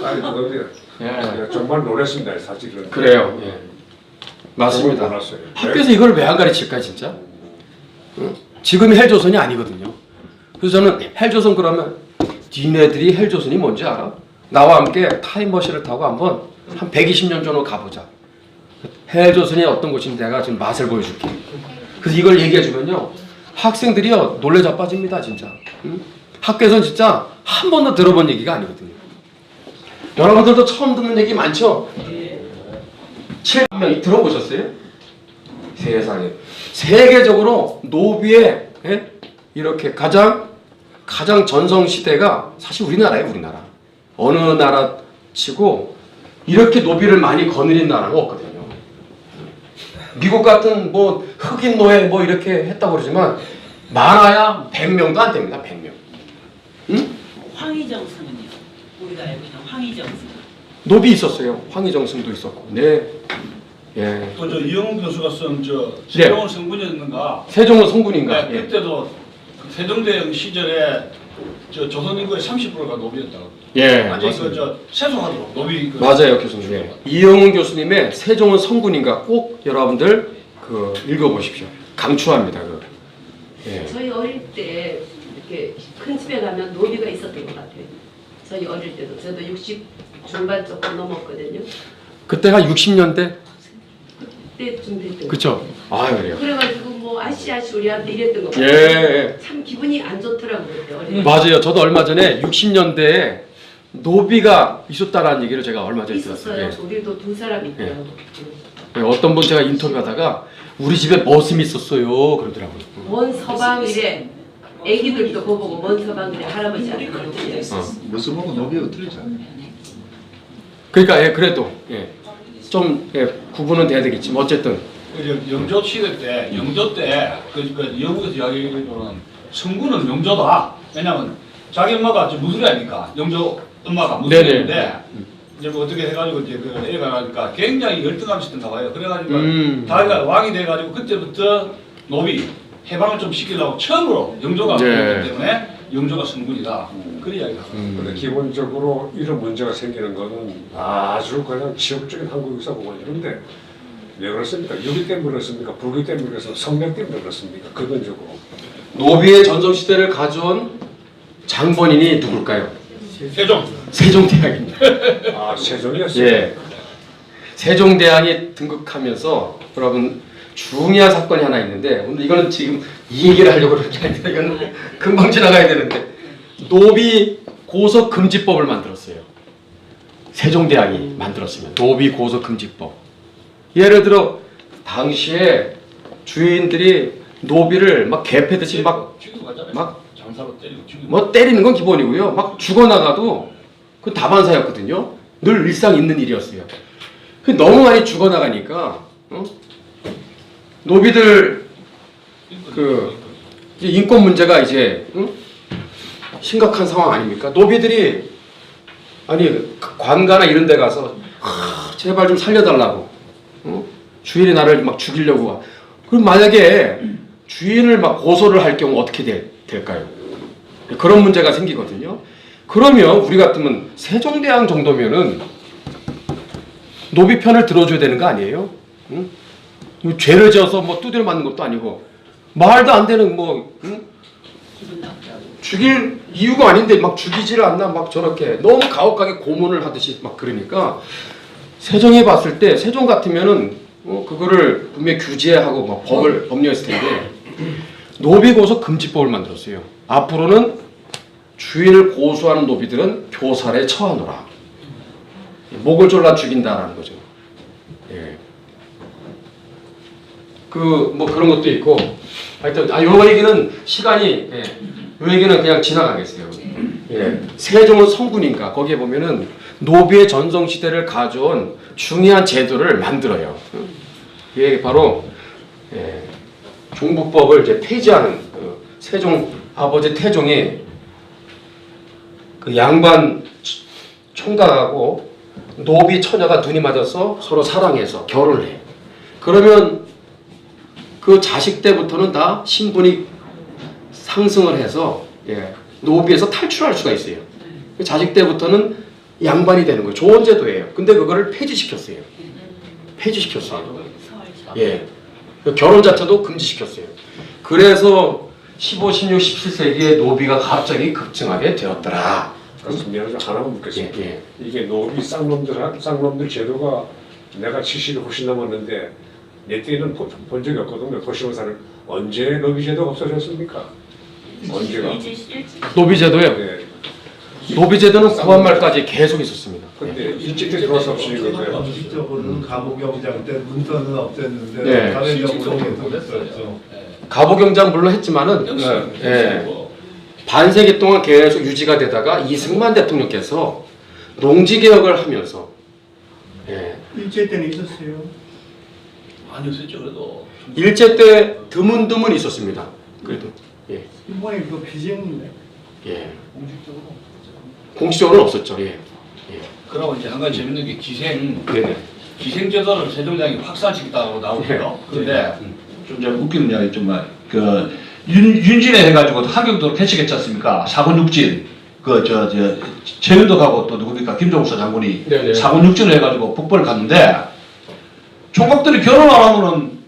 아니 그겁니다. 예. 정말 놀랐습니다, 사실은. 그래요. 예. 맞습니다. 놀랐어요. 학교에서 이걸 왜 안 가르칠까 진짜? 응? 지금이 헬조선이 아니거든요. 그래서 저는 헬조선 그러면 니네들이 헬조선이 뭔지 알아? 나와 함께 타임머신을 타고 한번 한 120년 전으로 가보자. 헬조선이 어떤 곳인지 내가 지금 맛을 보여줄게. 그래서 이걸 얘기해주면요, 학생들이요 놀래 자빠집니다 진짜. 응? 학교에서는 진짜 한 번도 들어본 얘기가 아니거든요. 여러분들도 처음 듣는 얘기 많죠? 7만 명이 들어보셨어요? 세상에. 세계적으로 노비의 이렇게 가장 전성 시대가 사실 우리나라예요, 우리나라. 어느 나라 치고 이렇게 노비를 많이 거느린 나라가 없거든요. 미국 같은 뭐 흑인 노예 뭐 이렇게 했다고 그러지만 많아야 100명도 안 됩니다. 100명. 응? 황희정 승은요. 우리가 알고 있는 황희정 승. 노비 있었어요. 황희정승도 있었고. 네. 예. 또 저 이영훈 교수가 쓴 저 세종은 성군이었는가? 세종은 성군인가? 네, 그때도 그 세종대왕 시절에 저 조선 인구의 30%가 노비였다고. 예. 완전히 맞습니다. 그저 세속하도록 노비. 맞아요, 교수님. 예. 이영훈 교수님의 세종은 성군인가 꼭 여러분들 그 읽어보십시오. 강추합니다. 그. 예. 저희 어릴 때 이렇게 큰 집에 가면 노비가 있었던 것 같아요. 저희 어릴 때도 저도 60 중반 조금 넘었거든요. 그때가 60년대. 그때쯤 됐던 거. 그쵸? 아 그래요. 그래가지고 뭐 아시아시 우리한테 이랬던 것 예. 같아요. 예. 참 기분이 안 좋더라고요. 그때 어릴 때. 맞아요. 저도 얼마 전에 60년대에 노비가 있었다라는 얘기를 제가 얼마 전에 있었어요. 들었어요. 우리도 두 사람 있고요. 예. 어떤 분 제가 인터뷰하다가 우리 집에 머슴이 있었어요 그러더라고요. 먼 서방이래. 애기들도 보고 먼 서방이래 할아버지한테 그러고요. 모습하고 노비하고 틀리죠. 그러니까 예, 그래도 예. 좀 예, 구분은 돼야 되겠지만 어쨌든 그 영조 시대 때 영조 때그 영국에서 이야기하기로는 성군은 영조다. 왜냐면 자기 엄마가 무술이 아니까 영조 엄마가 무술인데 이제 뭐 어떻게 해가지고 이제 그 애가 나니까 굉장히 열등감시던가 봐요. 그래가지고 자기가 왕이 돼가지고 그때부터 노비 해방을 좀 시키려고 처음으로 영조가 그랬기 때문에 영조가 성군이다. 그런 이야기가 나와요. 근데 기본적으로 이런 문제가 생기는 거는 아주 그냥 지역적인 한국 역사 부분인데 왜 그렇습니까? 유교 때문에 그렇습니까? 불교 때문에 그렇습니까? 성명 때문에 그렇습니까? 근본적으로 노비의 전성 시대를 가져온 장본인이 누굴까요? 세종. 세종대왕입니다. 아 세종이었어요. 예. 세종대왕이 등극하면서 여러분 중요한 사건이 하나 있는데 오늘 이거는 지금 이 얘기를 하려고 그런 게 아니라 이거는 금방 지나가야 되는데 노비 고소 금지법을 만들었어요. 세종대왕이 만들었으면 노비 고소 금지법. 예를 들어 당시에 주인들이 노비를 막 개패듯이 막 장사로 때리고 죽이고. 뭐 때리는 건 기본이고요. 막 죽어나가도 그 다반사였거든요. 늘 일상 있는 일이었어요. 너무 많이 죽어나가니까 노비들 그 이제 인권 문제가 이제 심각한 상황 아닙니까? 노비들이 아니 관가나 이런 데 가서 제발 좀 살려달라고 주인이 나를 막 죽이려고 와. 그럼 만약에 주인을 막 고소를 할 경우 어떻게 될까요? 그런 문제가 생기거든요. 그러면 우리 같으면 세종대왕 정도면은 노비 편을 들어줘야 되는 거 아니에요? 응? 죄를 지어서 뭐 두드려 맞는 것도 아니고 말도 안 되는 뭐 죽일 이유가 아닌데 막 죽이지를 않나 막 저렇게 너무 가혹하게 고문을 하듯이 막 그러니까 세종이 봤을 때 세종 같으면은 그거를 분명히 규제하고 막 법령했을 텐데 노비 고소 금지법을 만들었어요. 앞으로는 주인을 고소하는 노비들은 교살에 처하노라. 목을 졸라 죽인다라는 거죠. 예. 뭐 그런 것도 있고 하여튼 요 얘기는 시간이 요 얘기는 그냥 지나가겠어요. 예. 세종은 성군인가 거기에 보면은 노비의 전성 시대를 가져온 중요한 제도를 만들어요. 이게 바로 종부법을 이제 폐지하는 세종 아버지 태종이 그 양반 총각하고 노비 처녀가 눈이 맞아서 서로 사랑해서 결혼을 해. 그러면 그 자식 때부터는 다 신분이 상승을 해서 노비에서 탈출할 수가 있어요. 자식 때부터는 양반이 되는 거예요. 좋은 제도예요. 근데 그거를 폐지시켰어요. 예. 결혼 자체도 금지시켰어요. 그래서 15, 16, 17세기에 노비가 갑자기 급증하게 되었더라. 그래서 미안해서 하나만 묻겠습니다. 예. 이게 노비 쌍놈들 제도가 내가 70이 훨씬 넘었는데 내 때는 본 적이 없거든요. 도시원 사는 언제 노비제도가 없어졌습니까? 언제가? 노비제도요. 네. 노비제도는 9월 말까지 계속 있었습니다. 근데 일찍 때 들어와서 없으니까 공식적으로는 감옥경장 때 문서는 없앴는데 네. 사회적으로 계속했었죠. 가보경장 물론 했지만은 예, 반세기 동안 계속 유지가 되다가 이승만 대통령께서 농지개혁을 하면서 예, 일제 때는 있었어요. 아니요, 실제 그래도 일제 때 드문드문 있었습니다. 그래도 예, 이번에 그 비쟁인데 예. 공식적으로. 공식적으로는 없었죠. 예. 예. 그러고 이제 한 가지 재밌는 게 네네. 기생제도를 세종장이 확산시켰다고 나오고요. 그런데 좀 제가 웃기는 이야기 정말 그 윤진에 해가지고 하경도로 개척했지 않습니까? 사군육진 그저 최윤덕하고 또 누굽니까 김종서 장군이 네네. 사군육진을 해가지고 북벌을 갔는데 총각들이 결혼 안 하면은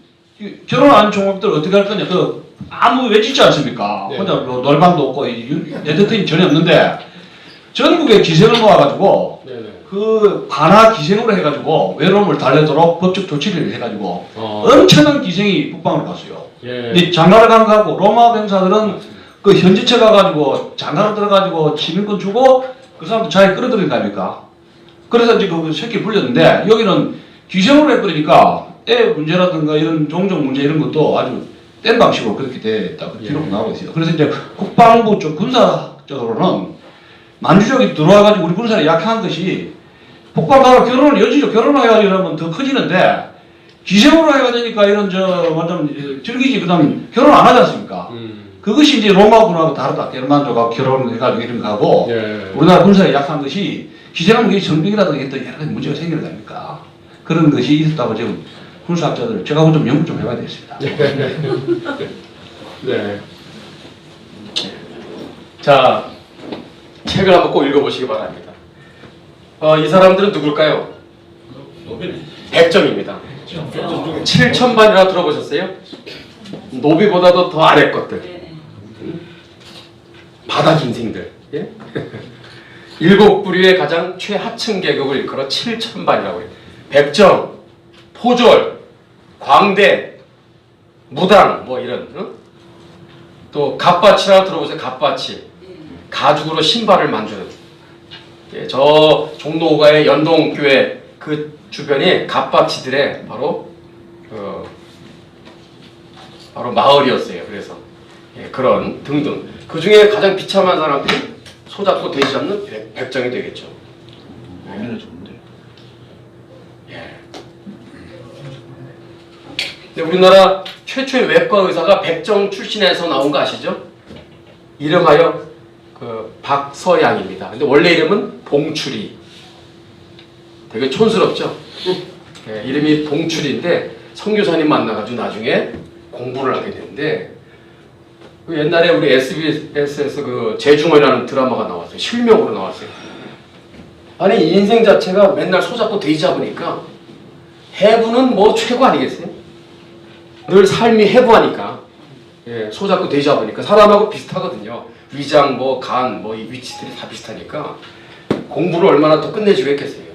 결혼 안 한 총각들 어떻게 할 거냐 그 아무 외지지 않습니까? 네. 혼자 뭐 놀방도 없고 내 대통령이 전혀 없는데 전국에 기생을 모아가지고 네네. 그 관아 기생으로 해가지고 외로움을 달래도록 법적 조치를 해가지고 어. 엄청난 기생이 북방으로 갔어요. 예. 이 장가를 간 거하고 로마 병사들은 그 현지체 가가지고 장가를 들어가지고 시민권 주고 그 사람들 자기 끌어들인 거 아닙니까? 그래서 이제 그 새끼 불렸는데 여기는 기생으로 해버리니까 애 문제라든가 이런 종족 문제 이런 것도 아주 뗀 방식으로 그렇게 됐다 그 기록 나오고 있어요. 그래서 이제 국방부 쪽 군사적으로는 만주족이 들어와가지고 우리 군사를 약한 것이 북방가로 결혼을 여지죠. 결혼을 해가지고 이러면 더 커지는데 기생으로 해야 되니까 이런 완전 즐기지 그다음 결혼 안 하지 않습니까? 그것이 이제 로마군하고 다르다. 게르만족하고 결혼해가지고 이런 거 하고 예. 우리나라 군사에 약한 것이 기생하면 그게 정병이라든가 했던 여러 가지 문제가 생기는 거 아닙니까? 그런 것이 있었다고 지금 군사학자들 제가 좀 연구 좀 해봐야 되겠습니다. 네. 자, 책을 한번 꼭 읽어보시기 바랍니다. 이 사람들은 누굴까요? 노벨. 백정입니다. 7,000반이라고 들어보셨어요? 노비보다도 더 아래 것들. 바닥 인생들. 예? 일곱 부류의 가장 최하층 계급을 일컬어 7,000반이라고 해요. 백정, 포졸, 광대, 무당 뭐 이런 또 갓바치라고 들어보세요. 갓바치. 가죽으로 신발을 만드는 예, 저 종로가의 연동교회 그 주변이 갓바치들의 바로 바로 마을이었어요. 그래서 예, 그런 등등 그 중에 가장 비참한 사람들이 소잡고 돼지 잡는 백정이 되겠죠. 노벨은 좋은데. 예. 근데 우리나라 최초의 외과 의사가 백정 출신에서 나온 거 아시죠? 이름하여 그 박서양입니다. 근데 원래 이름은 봉출이. 되게 촌스럽죠? 예, 이름이 봉출인데 선교사님 만나가지고 나중에 공부를 하게 되는데 그 옛날에 우리 SBS에서 그 재중원이라는 드라마가 나왔어요. 실명으로 나왔어요. 아니 인생 자체가 맨날 소잡고 돼지 잡으니까 해부는 뭐 최고 아니겠어요? 늘 삶이 해부하니까 예, 소잡고 돼지 잡으니까 사람하고 비슷하거든요. 위장 뭐 간 뭐 이 위치들이 다 비슷하니까 공부를 얼마나 더 끝내주겠겠어요.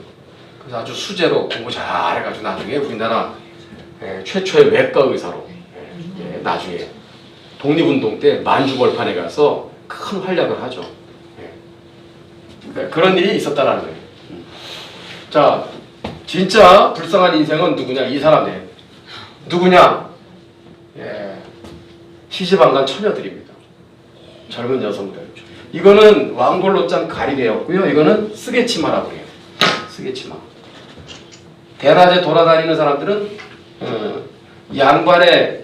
그래서 아주 수제로 공부 잘해가지고 나중에 우리나라 예, 최초의 외과 의사로 예, 나중에 독립운동 때 만주벌판에 가서 큰 활약을 하죠. 예. 그런 일이 있었다라는 거예요. 자, 진짜 불쌍한 인생은 누구냐? 이 사람이에요. 누구냐? 예, 시집안간 처녀들입니다. 젊은 여성들. 이거는 왕골로짱 가리개였고요. 이거는 쓰개치마라고 해요. 쓰개치마. 대낮에 돌아다니는 사람들은 양반의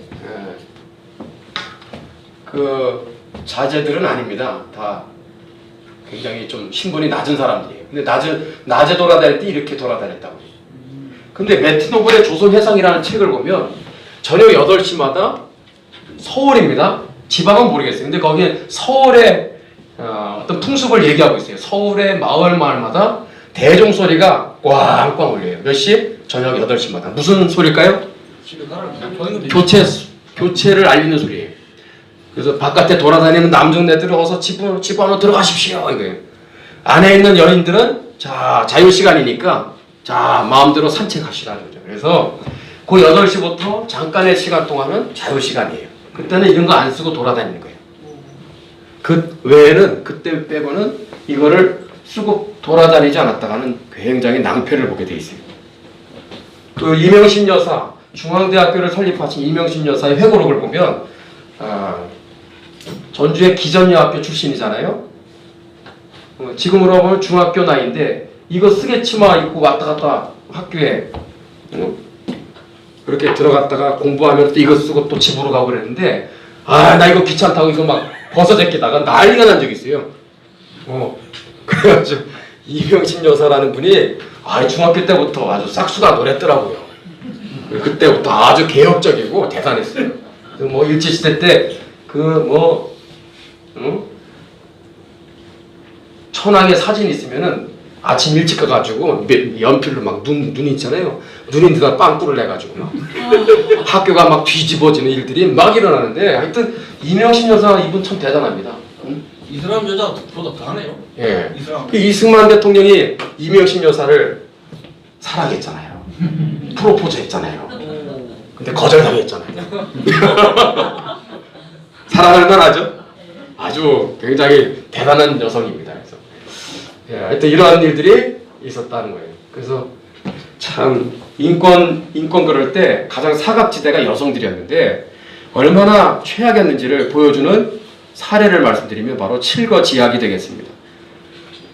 그 자제들은 아닙니다. 다 굉장히 좀 신분이 낮은 사람들이에요. 근데 낮에 돌아다닐 때 이렇게 돌아다녔다고 해요. 근데 매트 노블의 조선회상이라는 책을 보면 저녁 8시마다 서울입니다. 지방은 모르겠어요. 근데 거기에 서울의 어떤 풍습을 얘기하고 있어요. 서울의 마을마다 대종소리가 꽝꽝 울려요. 몇 시? 저녁 8시마다. 무슨 소리일까요? 교체를 알리는 소리예요. 그래서 바깥에 돌아다니는 남정네들이 어서 집 안으로 들어가십시오 이거예요. 안에 있는 여인들은 자 자유 시간이니까 자, 마음대로 산책하시라는 거죠. 그래서 그 8시부터 잠깐의 시간 동안은 자유시간이에요. 그때는 이런 거 안 쓰고 돌아다니는 거예요. 그 외에는, 그때 빼고는 이거를 쓰고 돌아다니지 않았다가는 굉장히 낭패를 보게 돼 있어요. 그 이명신 여사, 중앙대학교를 설립하신 이명신 여사의 회고록을 보면, 전주의 기전여학교 출신이잖아요. 지금으로 보면 중학교 나이인데 이거 쓰개 치마 입고 왔다 갔다 학교에 그렇게 들어갔다가 공부하면 또 이거 쓰고 또 집으로 가고 그랬는데, 나 이거 귀찮다고 이거 막 벗어제끼다가 난리가 난 적이 있어요. 그래가지고 이명신 여사라는 분이 중학교 때부터 아주 싹수가 노랬더라고요. 그때부터 아주 개혁적이고 대단했어요. 뭐 일제시대 때 천황의 사진 있으면은 아침 일찍 가가지고 연필로 막 눈 있잖아요. 눈인데다 빵꾸를 내가지고 막 학교가 막 뒤집어지는 일들이 막 일어나는데, 하여튼 이명신 여사 이분 참 대단합니다. 이 사람 여자보다 더하네요. 예. 이 사람. 이승만 대통령이 이명신 여사를 사랑했잖아요. 프로포즈했잖아요. 근데 거절당했잖아요. 사랑할 만하죠? 아주 굉장히 대단한 여성입니다. 그래서 하여튼 이러한 일들이 있었다는 거예요. 그래서 참 인권 그럴 때 가장 사각지대가 여성들이었는데 얼마나 최악이었는지를 보여주는 사례를 말씀드리면 바로 칠거지약이 되겠습니다.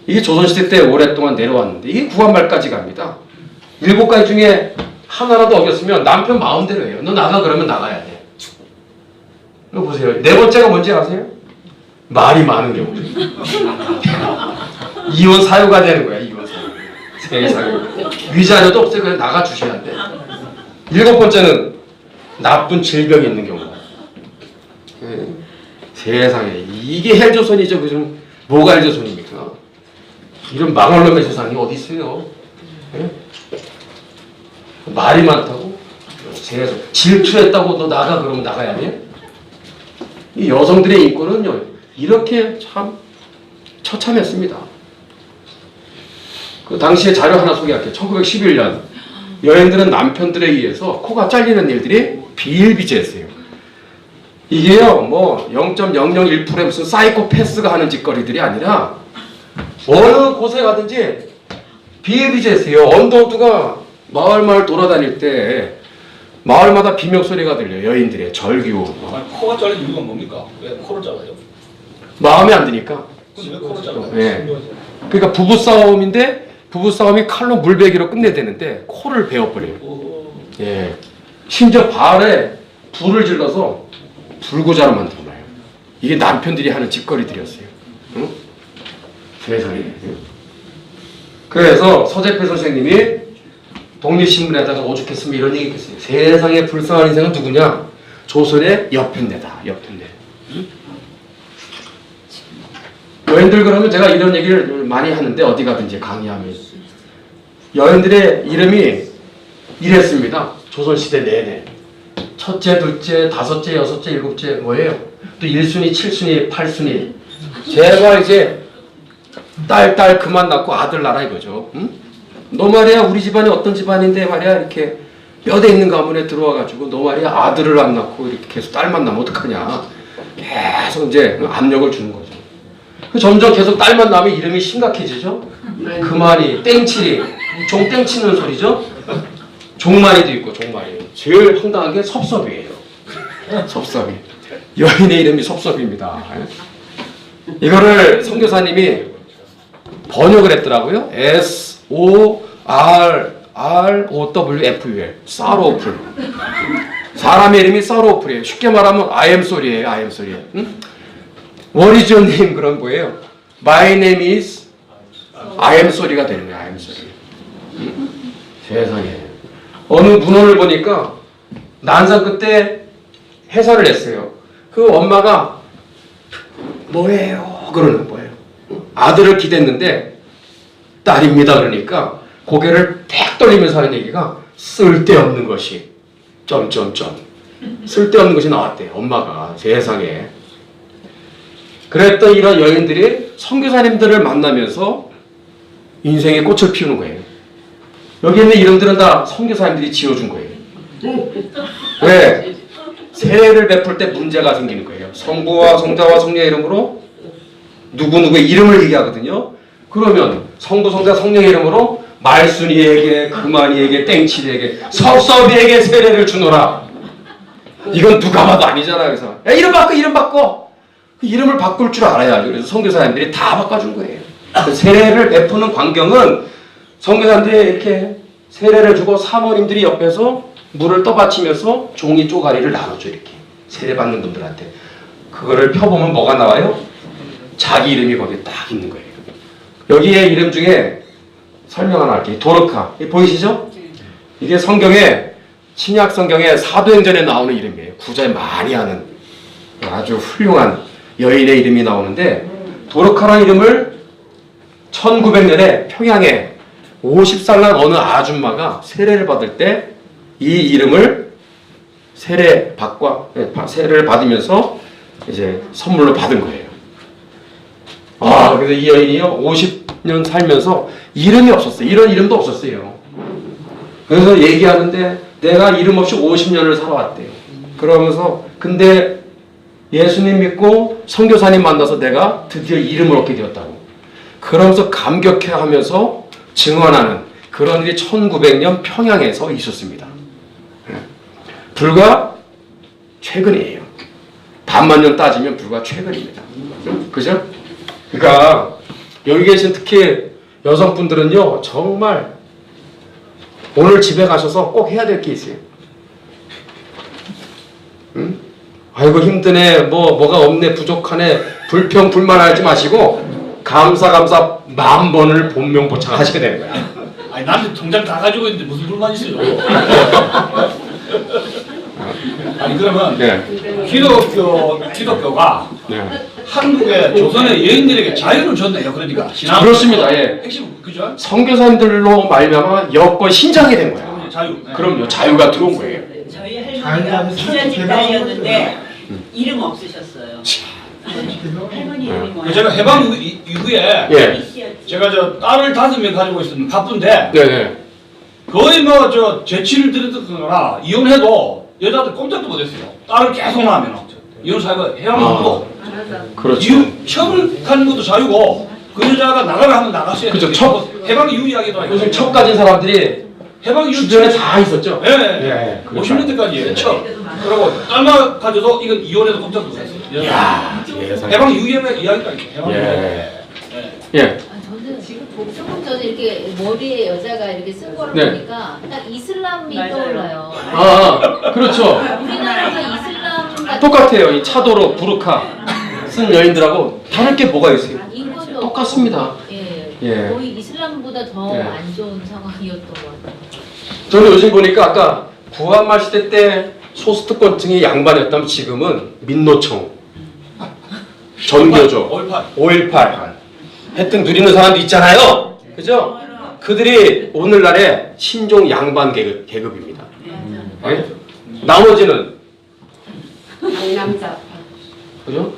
이게 조선시대 때 오랫동안 내려왔는데 이게 구한말까지 갑니다. 7가지 중에 하나라도 어겼으면 남편 마음대로 해요. 너 나가 그러면 나가야 돼. 이거 보세요. 4번째가 뭔지 아세요? 말이 많은 경우죠. 이혼 사유가 되는 거야. 이혼 사유. 세상에. 위자료도 없어요. 그냥 나가 주셔야 돼. 7번째는 나쁜 질병이 있는 경우. 세상에. 이게 헬조선이죠. 그중 뭐가 헬조선입니까? 이런 망할놈의 세상이 어디 있어요? 말이 많다고? 세상. 질투했다고 너 나가 그러면 나가야 돼? 이 여성들의 인권은요, 이렇게 참 처참했습니다. 그 당시에 자료 하나 소개할게요. 1911년 여인들은 남편들에 의해서 코가 잘리는 일들이 비일비재했어요. 이게요, 뭐 0.001%의 무슨 사이코패스가 하는 짓거리들이 아니라 어느 곳에 가든지 비일비재했어요. 언더우드가 마을 돌아다닐 때 마을마다 비명소리가 들려요. 여인들의 절규. 코가 잘린 이유가 뭡니까? 왜 코를 잘라요? 마음에 안 드니까. 근데 왜 코를 잘라요? 네. 그러니까 부부싸움인데 부부싸움이 칼로 물베기로 끝내야 되는데 코를 베어버려요. 예. 심지어 발에 불을 질러서 불구자로 만들어놔요. 이게 남편들이 하는 짓거리들이었어요. 응? 세상에. 그래서 서재필 선생님이 독립신문에다가 오죽했으면 이런 얘기 했어요. 세상에 불쌍한 인생은 누구냐? 조선의 여편네다. 여편네. 응? 여인들 그러면 제가 이런 얘기를 많이 하는데 어디 가든지 강의하면 여인들의 이름이 이랬습니다. 조선시대 내내. 첫째, 둘째, 다섯째, 여섯째, 일곱째 뭐예요? 또 1순위, 7순위, 8순위. 제발 이제 딸 그만 낳고 아들 낳아라 이거죠. 응? 너 말이야 우리 집안이 어떤 집안인데 말이야 이렇게 뼈대 있는 가문에 들어와가지고 너 말이야 아들을 안 낳고 이렇게 계속 딸만 낳으면 어떡하냐. 계속 이제 압력을 주는 거죠. 점점 계속 딸만 낳으면 이름이 심각해지죠. 그만이 땡칠이 종 땡치는 소리죠. 종말이도 있고 종말이. 제일 황당한 게 섭섭이에요. 섭섭이. 여인의 이름이 섭섭입니다. 이거를 선교사님이 번역을 했더라고요. S-O-R-R-O-W-F-U-L 사로우풀. 사람의 이름이 사로우풀이에요. 쉽게 말하면 I am sorry예요. I am sorry. 응? What is your name? 그런 거예요. My name is I am sorry가 되는 거예요. I am sorry. 응? 세상에. 어느 문헌을 보니까 난상 끝에 해설을 했어요. 그 엄마가 뭐예요? 그러는 거예요. 아들을 기댔는데 딸입니다. 그러니까 고개를 탁 돌리면서 하는 얘기가 쓸데없는 것이 쓸데없는 것이 나왔대요. 엄마가 세상에. 그랬던 이런 여인들이 선교사님들을 만나면서 인생의 꽃을 피우는 거예요. 여기 있는 이름들은 다 선교사님들이 지어준 거예요. 왜? 세례를 베풀 때 문제가 생기는 거예요. 성부와 성자와 성령의 이름으로 누구누구의 이름을 얘기하거든요. 그러면 성부, 성자, 성령의 이름으로 말순이에게, 금환이에게, 땡칠이에게, 섭섭이에게 세례를 주노라. 이건 누가 봐도 아니잖아요. 그래서 야, 이름 바꿔. 그 이름을 바꿀 줄 알아야죠. 그래서 선교사님들이 다 바꿔준 거예요. 세례를 베푸는 광경은 선교사님들이 이렇게 세례를 주고 사모님들이 옆에서 물을 떠받치면서 종이 쪼가리를 나눠줘. 이렇게 세례받는 분들한테. 그거를 펴보면 뭐가 나와요? 자기 이름이 거기에 딱 있는 거예요. 여기에 이름 중에 설명 하나 할게요. 도르카. 보이시죠? 이게 성경에, 신약 성경에 사도행전에 나오는 이름이에요. 구절 많이 하는 아주 훌륭한 여인의 이름이 나오는데, 도르카라는 이름을 1900년에 평양에 50살 난 어느 아줌마가 세례를 받을 때 이 이름을 세례를 받으면서 이제 선물로 받은 거예요. 그래서 이 여인이요, 50년 살면서 이름이 없었어요. 이런 이름도 없었어요. 그래서 얘기하는데 내가 이름 없이 50년을 살아왔대요. 그러면서 근데 예수님 믿고 선교사님 만나서 내가 드디어 이름을 얻게 되었다고. 그러면서 감격해하면서 증언하는 그런 일이 1900년 평양에서 있었습니다. 불과 최근이에요. 반만 년 따지면 불과 최근입니다. 그죠? 그러니까 여기 계신 특히 여성분들은요, 정말 오늘 집에 가셔서 꼭 해야 될 게 있어요. 응? 아이고 힘드네, 뭐가 없네, 부족하네, 불평 불만하지 마시고 감사 10,000번을 본명보창 하시게 되는 거야. 아니 남들 통장 다 가지고 있는데 무슨 불만 있어요? 아니 그러면 기독교가 한국의 조선의 여인들에게 자유를 줬네요. 그러니까 신앙 그렇습니다. 예. 핵심 그죠? 선교사님들로 말미암아 여권 신장이 된 거야. 자유. 그럼요. 자유가 들어온 거예요. 저희 할머니가 부자집 딸이었는데 이름 없으셨어요. 할머니 이름이 뭐예요? 제가 해방 이후에 예. 제가 저 딸을 5명 가지고 있었는데 바쁜데 네네. 거의 뭐 저 재치를 들었거나 이혼해도 여자들 꼼짝도 못했어요. 딸을 계속 낳으면 이혼 사유가 해방도 그렇죠. 첩을 가는 것도 자유고 그 여자가 나가라 하면 나갔어요. 그죠. 해방 이후 이야기도 요즘 첩 가진 사람들이 해방 이후 주변에 다 있었죠. 예. 예. 50년대까지 첩. 그리고 딸만 가져도 이건 이혼해도 꼼짝도 못했어요. 야, 세상에. 해방 이후 이야기가 있죠. 해방 이후에. 예. 예. 저는 지금 조금 전에 이렇게 머리에 여자가 이렇게 쓴 거를 네. 보니까 딱 이슬람이 맞아요. 떠올라요. 그렇죠. 우리나라가 이슬람 같은 똑같아요. 이 차도로 부르카 쓴 여인들하고 다를 게 뭐가 있어요? 인권도 똑같습니다. 예, 예. 거의 이슬람보다 더 예. 안 좋은 상황이었던 것 같아요. 저는 요즘 보니까 아까 구한말 시대 때 소수특권층이 양반이었다면 지금은 민노총, 전교조, 5.18 혜택 누리는 사람도 있잖아요. 그죠? 그들이 오늘날의 신종 양반 계급입니다. 예? 나머지는 남자. 그죠?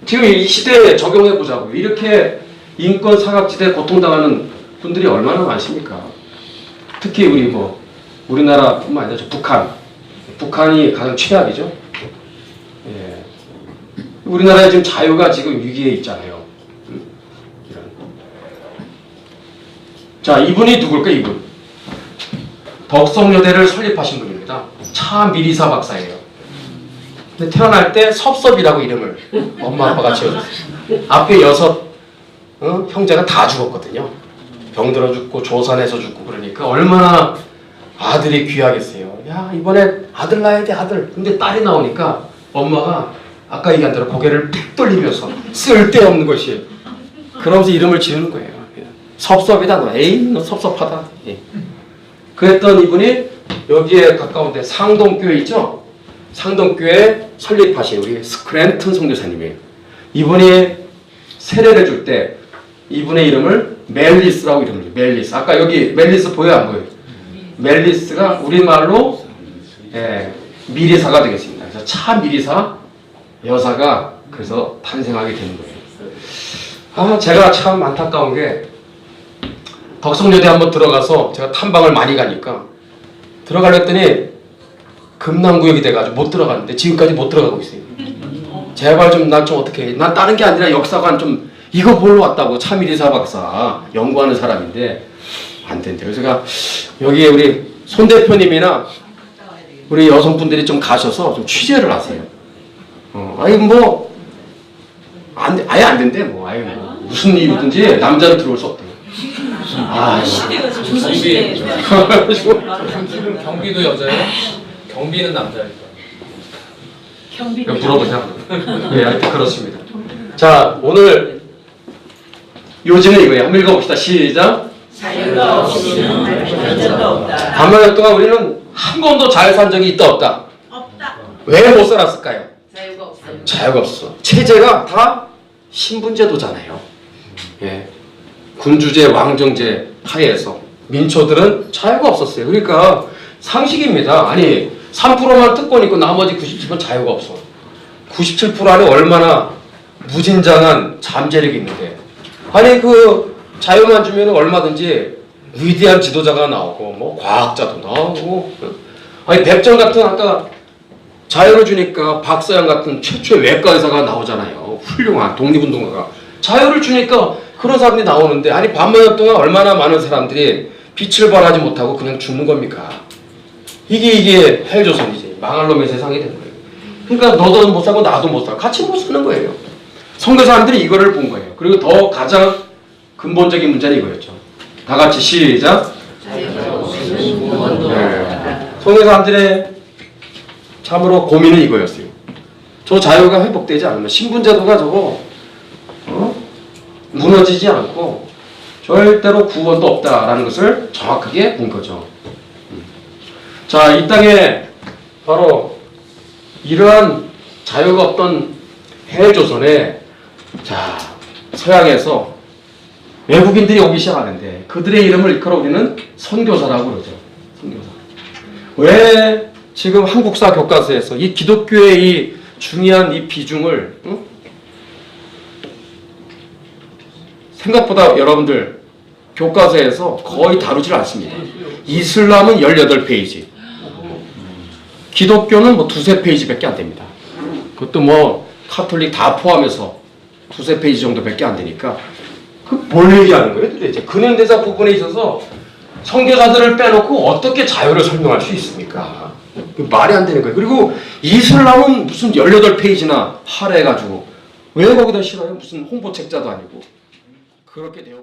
지금 이 시대에 적용해 보자고요. 이렇게 인권 사각지대에 고통당하는 분들이 얼마나 많습니까? 특히 우리나라뿐만 아니라 북한이 가장 최악이죠. 예. 우리나라의 지금 자유가 지금 위기에 있잖아요. 이런. 자, 이분이 누굴까, 이분? 덕성여대를 설립하신 분입니다. 차미리사 박사예요. 근데 태어날 때 섭섭이라고 이름을 엄마 아빠가 지어줬어요. 앞에 6 형제가 다 죽었거든요. 병들어 죽고 조산해서 죽고 그러니까 얼마나 아들이 귀하겠어요. 야, 이번에 아들 낳아야 돼, 아들. 근데 딸이 나오니까 엄마가 아까 얘기한 대로 고개를 푹 돌리면서 쓸데없는 것이 그러면서 이름을 지으는 거예요. 섭섭이다, 너. 에이, 너 섭섭하다. 예. 그랬던 이분이 여기에 가까운데 상동교회 있죠? 상동교회 설립하신 우리 스크랜튼 선교사님이에요. 이분이 세례를 줄 때 이분의 이름을 멜리스라고 이름을 줘요. 멜리스. 아까 여기 멜리스 보여요, 안 보여요? 멜리스가 우리말로 미리사가 되겠습니다. 그래서 차미리사 여사가 그래서 탄생하게 되는 거예요. 제가 참 안타까운 게 덕성여대 한번 들어가서 제가 탐방을 많이 가니까 들어가려 했더니 금남구역이 돼가지고 못 들어갔는데 지금까지 못 들어가고 있어요. 제발 좀 난 좀 어떻게 해. 난 다른 게 아니라 역사관 좀 이거 보러 왔다고 차미리사 박사 연구하는 사람인데 안 된대요. 그래서 제가 여기에 우리 손 대표님이나 우리 여성분들이 좀 가셔서 좀 취재를 하세요. 아니 뭐 아예 안 된대 뭐 아예 뭐 무슨 이유든지 남자는 들어올 수 없대요. 아 시대가 지금 조선시대에 지금 경비도 여자예요? 경비는 남자일까? 경비 물어보자. 예, 하여튼 그렇습니다. 자, 오늘 요지는 이거예요. 한번 읽어봅시다. 시작. 자유가 없이는 발전도 없다. 반만 년 동안 우리는 한 번도 잘 산 적이 있다 없다. 없다. 왜 못 살았을까요? 자유가 없어요. 자유가 없어. 체제가 다 신분제도잖아요. 예. 군주제, 왕정제 하에서 민초들은 자유가 없었어요. 그러니까 상식입니다. 아니 3%만 특권 있고 나머지 97%는 자유가 없어. 97% 안에 얼마나 무진장한 잠재력이 있는데 아니 그 자유만 주면 얼마든지 위대한 지도자가 나오고 뭐 과학자도 나오고 아니 백전 같은 아까 자유를 주니까 박사양 같은 최초의 외과 의사가 나오잖아요. 훌륭한 독립운동가가 자유를 주니까 그런 사람들이 나오는데 아니 반만 년 동안 얼마나 많은 사람들이 빛을 발하지 못하고 그냥 죽는 겁니까? 이게 헬조선이지. 망할 놈의 세상이 되는 거예요. 그러니까 너도 못 살고 나도 못 살고 같이 못 사는 거예요. 선교사님들이 이거를 본 거예요. 그리고 더 가장 근본적인 문제는 이거였죠. 다 같이 시작. 선교사님들의 참으로 고민은 이거였어요. 저 자유가 회복되지 않으면 신분제도가 저거 무너지지 않고 절대로 구원도 없다라는 것을 정확하게 본 거죠. 자, 이 땅에 바로 이러한 자유가 없던 헬조선에 자 서양에서 외국인들이 오기 시작하는데 그들의 이름을 일컬어 우리는 선교사라고 그러죠. 선교사. 왜 지금 한국사 교과서에서 이 기독교의 이 중요한 이 비중을 생각보다 여러분들 교과서에서 거의 다루질 않습니다. 이슬람은 18페이지, 기독교는 뭐 2-3페이지밖에 안 됩니다. 그것도 뭐 카톨릭 다 포함해서 2-3페이지 정도밖에 안 되니까 그 뭘 얘기하는 거예요 도대체? 근현대사 부분에 있어서 선교사들을 빼놓고 어떻게 자유를 설명할 수 있습니까? 그 말이 안 되는 거예요. 그리고 이슬람은 무슨 18페이지나 할애해가지고 왜 거기다 실어요? 무슨 홍보책자도 아니고 그렇게 되어